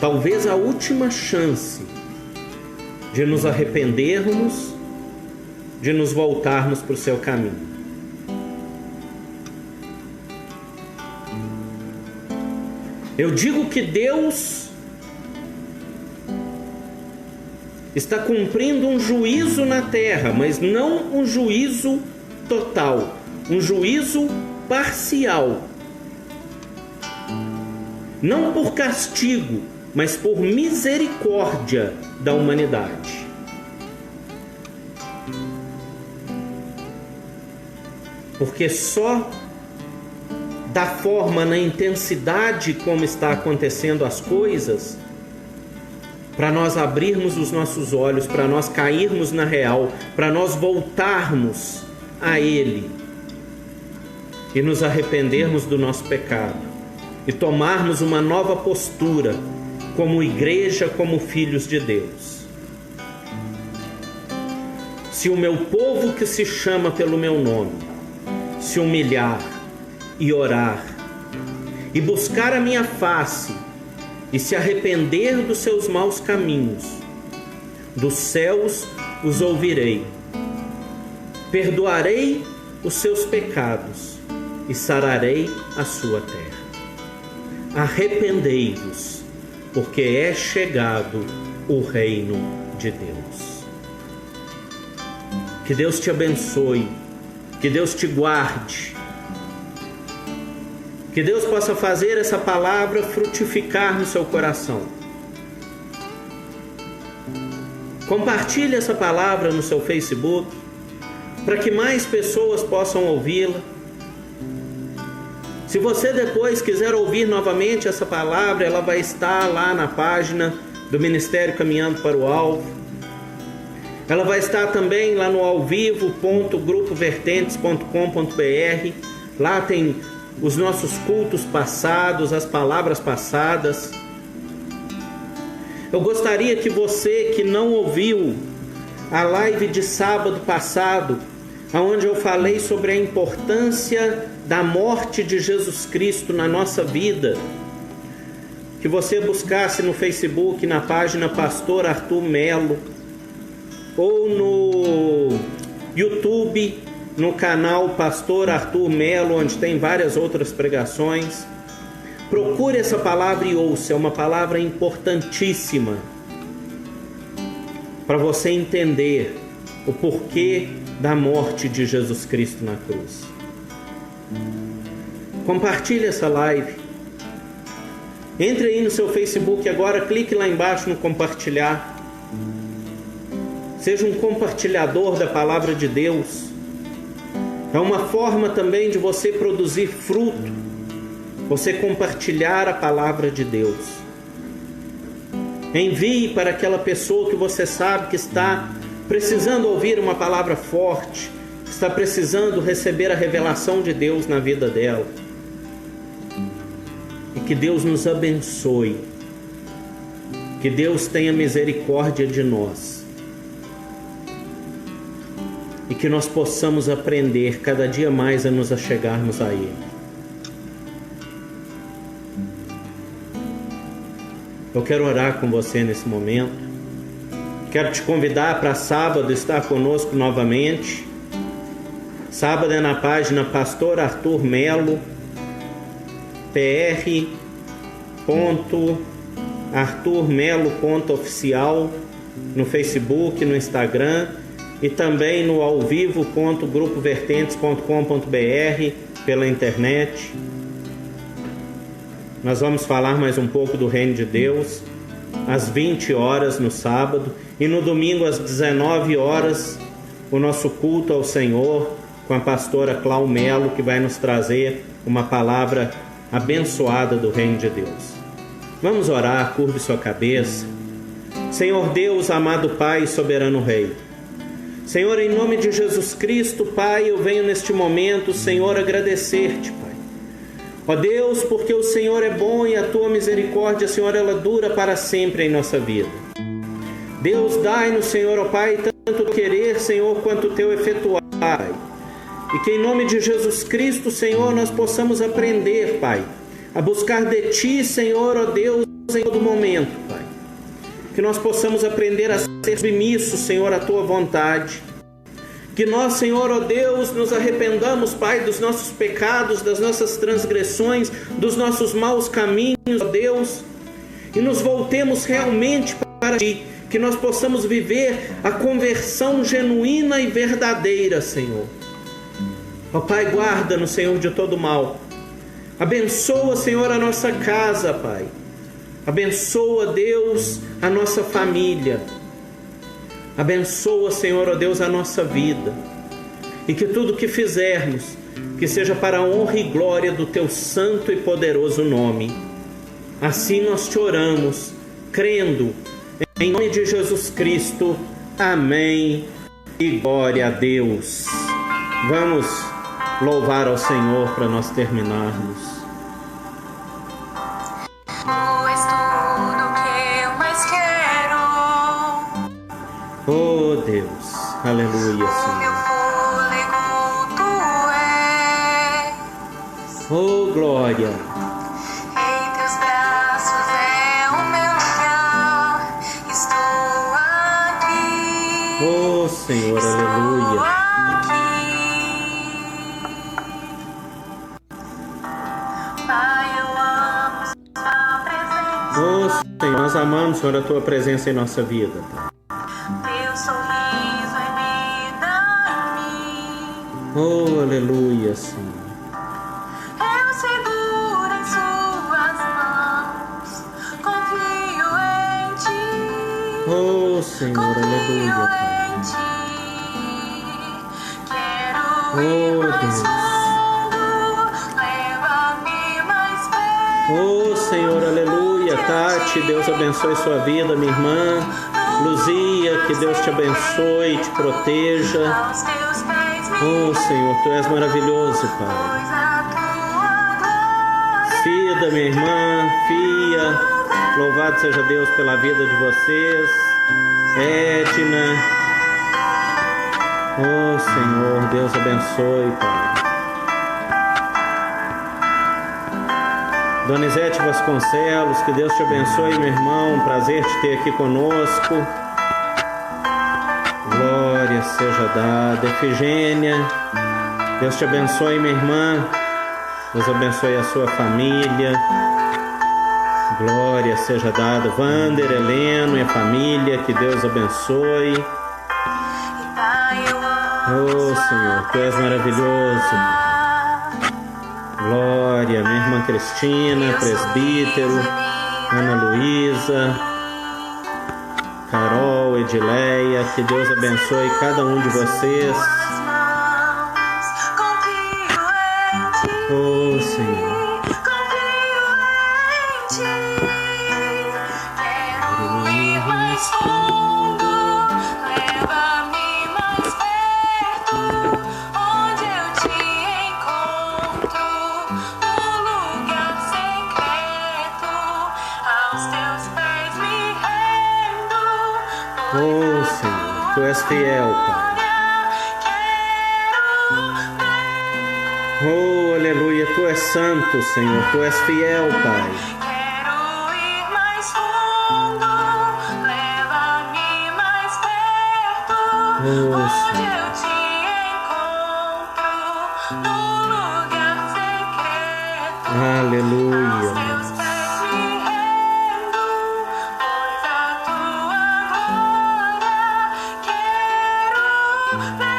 talvez a última chance de nos arrependermos, de nos voltarmos para o seu caminho. Eu digo que Deus está cumprindo um juízo na terra, mas não um juízo total, um juízo parcial. Não por castigo, mas por misericórdia da humanidade. Porque só da forma, na intensidade como está acontecendo as coisas, para nós abrirmos os nossos olhos, para nós cairmos na real, para nós voltarmos a Ele e nos arrependermos do nosso pecado e tomarmos uma nova postura como igreja, como filhos de Deus. Se o meu povo que se chama pelo meu nome se humilhar e orar e buscar a minha face e se arrepender dos seus maus caminhos, dos céus os ouvirei, perdoarei os seus pecados e sararei a sua terra. Arrependei-vos, porque é chegado o reino de Deus. Que Deus te abençoe, que Deus te guarde, que Deus possa fazer essa palavra frutificar no seu coração. Compartilhe essa palavra no seu Facebook, para que mais pessoas possam ouvi-la. Se você depois quiser ouvir novamente essa palavra, ela vai estar lá na página do Ministério Caminhando para o Alvo. Ela vai estar também lá no alvivo.grupovertentes.com.br. Lá tem os nossos cultos passados, as palavras passadas. Eu gostaria que você que não ouviu a live de sábado passado, onde eu falei sobre a importância da morte de Jesus Cristo na nossa vida, que você buscasse no Facebook, na página Pastor Arthur Melo, ou no YouTube, no canal Pastor Arthur Melo, onde tem várias outras pregações. Procure essa palavra e ouça, é uma palavra importantíssima para você entender o porquê da morte de Jesus Cristo na cruz. Compartilhe essa live. Entre aí no seu Facebook agora, clique lá embaixo no compartilhar. Seja um compartilhador da palavra de Deus. É uma forma também de você produzir fruto, você compartilhar a palavra de Deus. Envie para aquela pessoa que você sabe que está precisando ouvir uma palavra forte, está precisando receber a revelação de Deus na vida dela. E que Deus nos abençoe, que Deus tenha misericórdia de nós e que nós possamos aprender cada dia mais a nos achegarmos a Ele. Eu quero orar com você nesse momento. Quero te convidar para sábado estar conosco novamente. Sábado é na página Pastor Arthur Melo, pr.arturmelo.oficial no Facebook, no Instagram, e também no alvivo.grupovertentes.com.br pela internet. Nós vamos falar mais um pouco do Reino de Deus às 20 horas no sábado, e no domingo às 19 horas o nosso culto ao Senhor com a pastora Clau Melo, que vai nos trazer uma palavra abençoada do Reino de Deus. Vamos orar, curve sua cabeça. Senhor Deus, amado Pai e soberano Rei, Senhor, em nome de Jesus Cristo, Pai, eu venho neste momento, Senhor, agradecer-te, Pai. Ó Deus, porque o Senhor é bom e a tua misericórdia, Senhor, ela dura para sempre em nossa vida. Deus, dai-nos, Senhor, ó Pai, tanto o querer, Senhor, quanto o teu efetuar, Pai. E que em nome de Jesus Cristo, Senhor, nós possamos aprender, Pai, a buscar de Ti, Senhor, ó Deus, em todo momento, Pai. Que nós possamos aprender a ser submissos, Senhor, à Tua vontade. Que nós, Senhor, ó Deus, nos arrependamos, Pai, dos nossos pecados, das nossas transgressões, dos nossos maus caminhos, ó Deus, e nos voltemos realmente para Ti. Que nós possamos viver a conversão genuína e verdadeira, Senhor. Ó Pai, guarda-nos, Senhor, de todo mal. Abençoa, Senhor, a nossa casa, Pai. Abençoa, Deus, a nossa família. Abençoa, Senhor, ó Deus, a nossa vida. E que tudo que fizermos, que seja para a honra e glória do Teu santo e poderoso nome. Assim nós te oramos, crendo em nome de Jesus Cristo. Amém. E glória a Deus. Vamos louvar ao Senhor para nós terminarmos.
És tudo que eu mais quero.
Oh Deus, aleluia,
O meu
Senhor.
fôlego tu és.
Oh glória.
Em teus braços é o meu lugar. Estou aqui.
Oh Senhor, aleluia.
Pai, eu amo sua presença.
Oh Senhor, nós amamos, Senhor, a Tua presença em nossa vida, Pai.
Teu sorriso é vida em mim.
Oh aleluia, Senhor.
Eu seguro em suas mãos. Confio em ti.
Oh Senhor, aleluia, Pai.
Confio em ti. Quero
Oh,
ir mais
Deus.
fundo. Leva-me mais perto.
Oh Senhor, aleluia. Tati, Deus abençoe sua vida, minha irmã. Luzia, que Deus te abençoe e te proteja.
Aos teus pés me
Oh Senhor, Tu és maravilhoso, Pai.
pôs a tua glória.
Cida, minha irmã, Fia, louvado seja Deus pela vida de vocês. Edna, oh Senhor, Deus abençoe, Pai. Donizete Vasconcelos, que Deus te abençoe, meu irmão, prazer te ter aqui conosco. Glória seja dada. Efigênia, Deus te abençoe, minha irmã. Deus abençoe a sua família. Glória seja dada. Wander, Heleno e a família, que Deus abençoe.
Pai, eu amo
Oh Senhor, Tu és maravilhoso. Glória, minha irmã Cristina, presbítero, Ana Luísa, Carol, Edileia, que Deus abençoe cada um de vocês.
suas mãos. Confio em ti.
Oh Senhor,
Confio em ti. Quero ir mais fundo. Leva-me mais perto. Onde eu te encontro. No lugar secreto. Aos teus pés me rendo.
oh Senhor, Tu és fiel, Pai. Oh aleluia, Tu és santo, Senhor, Tu és fiel, Pai.
Quero ir mais fundo, leva-me mais perto,
Oh,
onde
Senhor.
eu te encontro, no lugar secreto.
Aleluia.
Aos teus pés me rendo, pois a tua glória quero ver.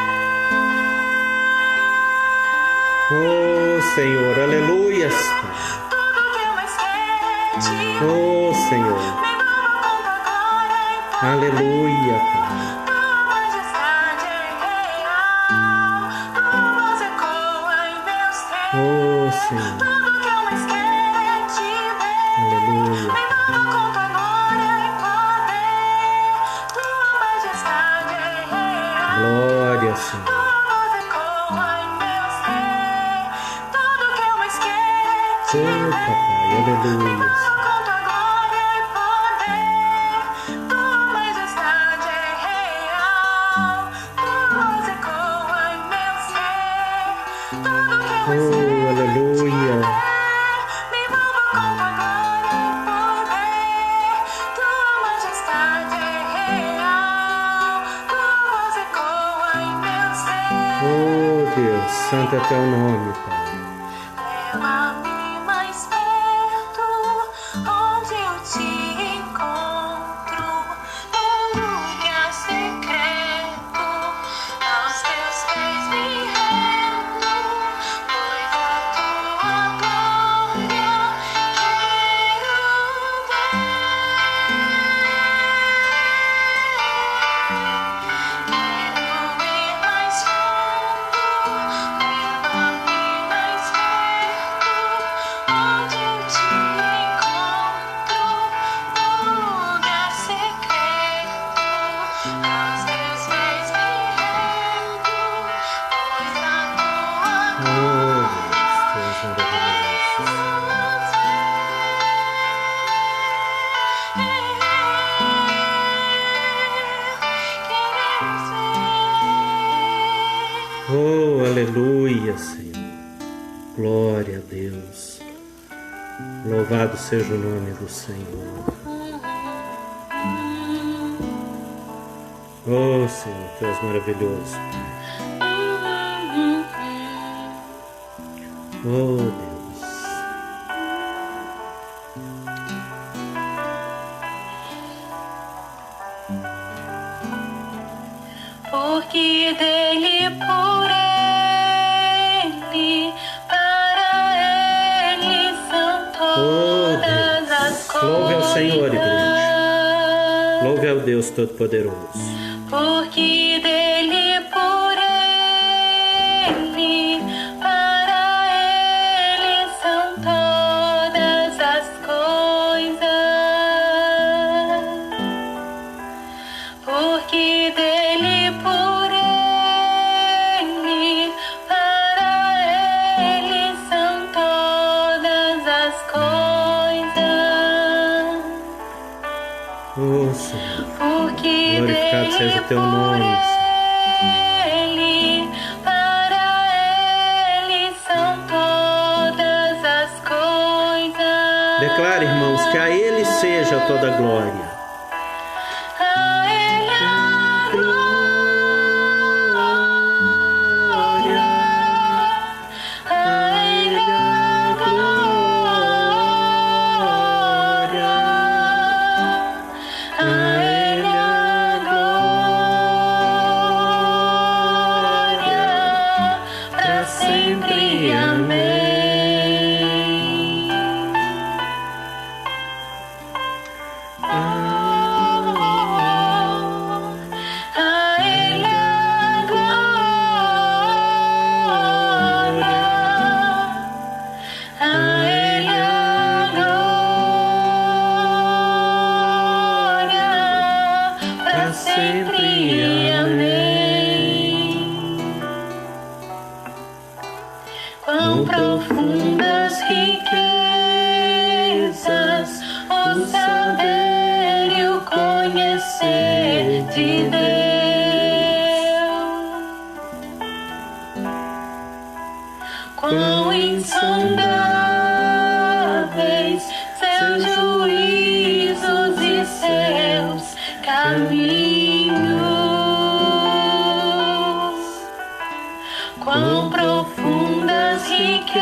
Oh Senhor, aleluias, Pai.
Tudo que eu mais quero é te
Oh Senhor,
me dá conta glória e poder.
aleluia, Pai.
Tua majestade é real, tua voz ecoa em meu ser.
Oh Senhor,
Tudo que eu mais quero é te ver.
aleluia.
Me dá conta glória e poder. Tua majestade é real.
Glória, Senhor.
Tua voz ecoa em meu ser. Tudo que eu mais quero é te
Oh
ver.
Papai, aleluia.
Conta glória e poder, tua majestade é real, tua voz ecoa em meu ser, tudo que eu mais
Oh, aleluia.
me envolva com tua glória e poder, tua majestade é real, tua voz ecoa em meu ser.
Oh Deus, santo é Teu nome, Pai.
Leva-me mais perto, onde eu te encontro, no lugar secreto, aos teus pés me rendo,
Oh, aleluia, Senhor. Glória a Deus. Louvado seja o nome do Senhor. Oh, Senhor, Tu és maravilhoso. Oh, Deus.
Porque dele, por ele, para ele são todas as coisas.
Louve ao Senhor, igreja. Louve ao Deus Todo-Poderoso.
Porque dele, por ele, para ele são todas as coisas. Porque dele, por ele, para ele são todas as coisas.
Oh, Senhor.
Porque
Glorificado seja o Teu nome, Senhor.
ele, para ele são todas as coisas.
Declare, irmãos, que a Ele seja toda a glória.
A ele a glória. A ele a glória. A ele a glória. Para sempre. Amém. A ele a glória. A ele a glória. Para sempre. Amém. Quão profundas riquezas o saber e o conhecer de Deus. Quão insondáveis seus juízos e seus caminhos. Quão profundas riquezas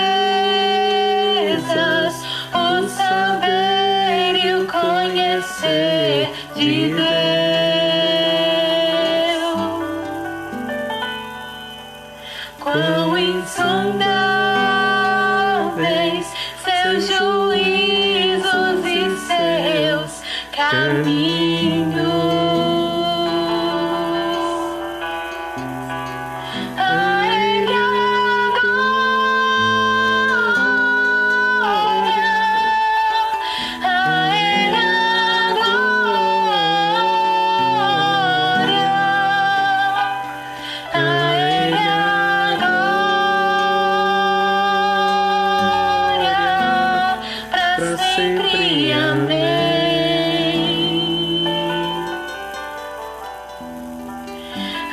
o saber e o conhecer de Deus. Quão insondáveis seus juízos e seus caminhos. A ele a glória. A ele a glória. A ele a glória. Para sempre. Amém.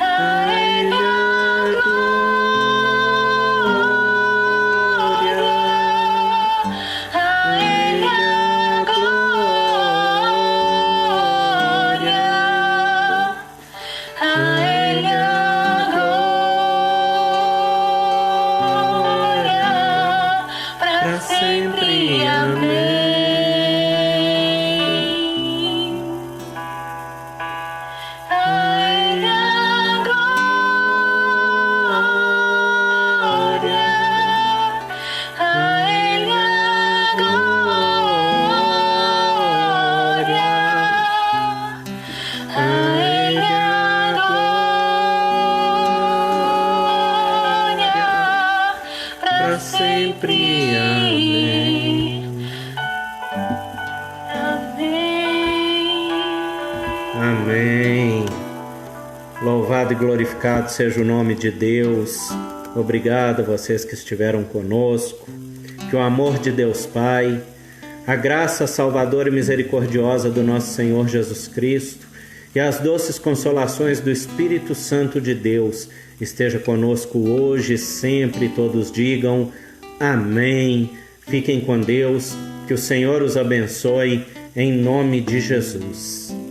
A ele a glória. A ele a glória. A ele a glória. Para sempre. Amém. A ele a glória. A ele a glória. A ele a glória. Para sempre. Amém.
Amém. Louvado e glorificado seja o nome de Deus. Obrigado a vocês que estiveram conosco. Que o amor de Deus Pai, a graça salvadora e misericordiosa do nosso Senhor Jesus Cristo e as doces consolações do Espírito Santo de Deus esteja conosco hoje, sempre. Todos digam amém. Fiquem com Deus, que o Senhor os abençoe, em nome de Jesus.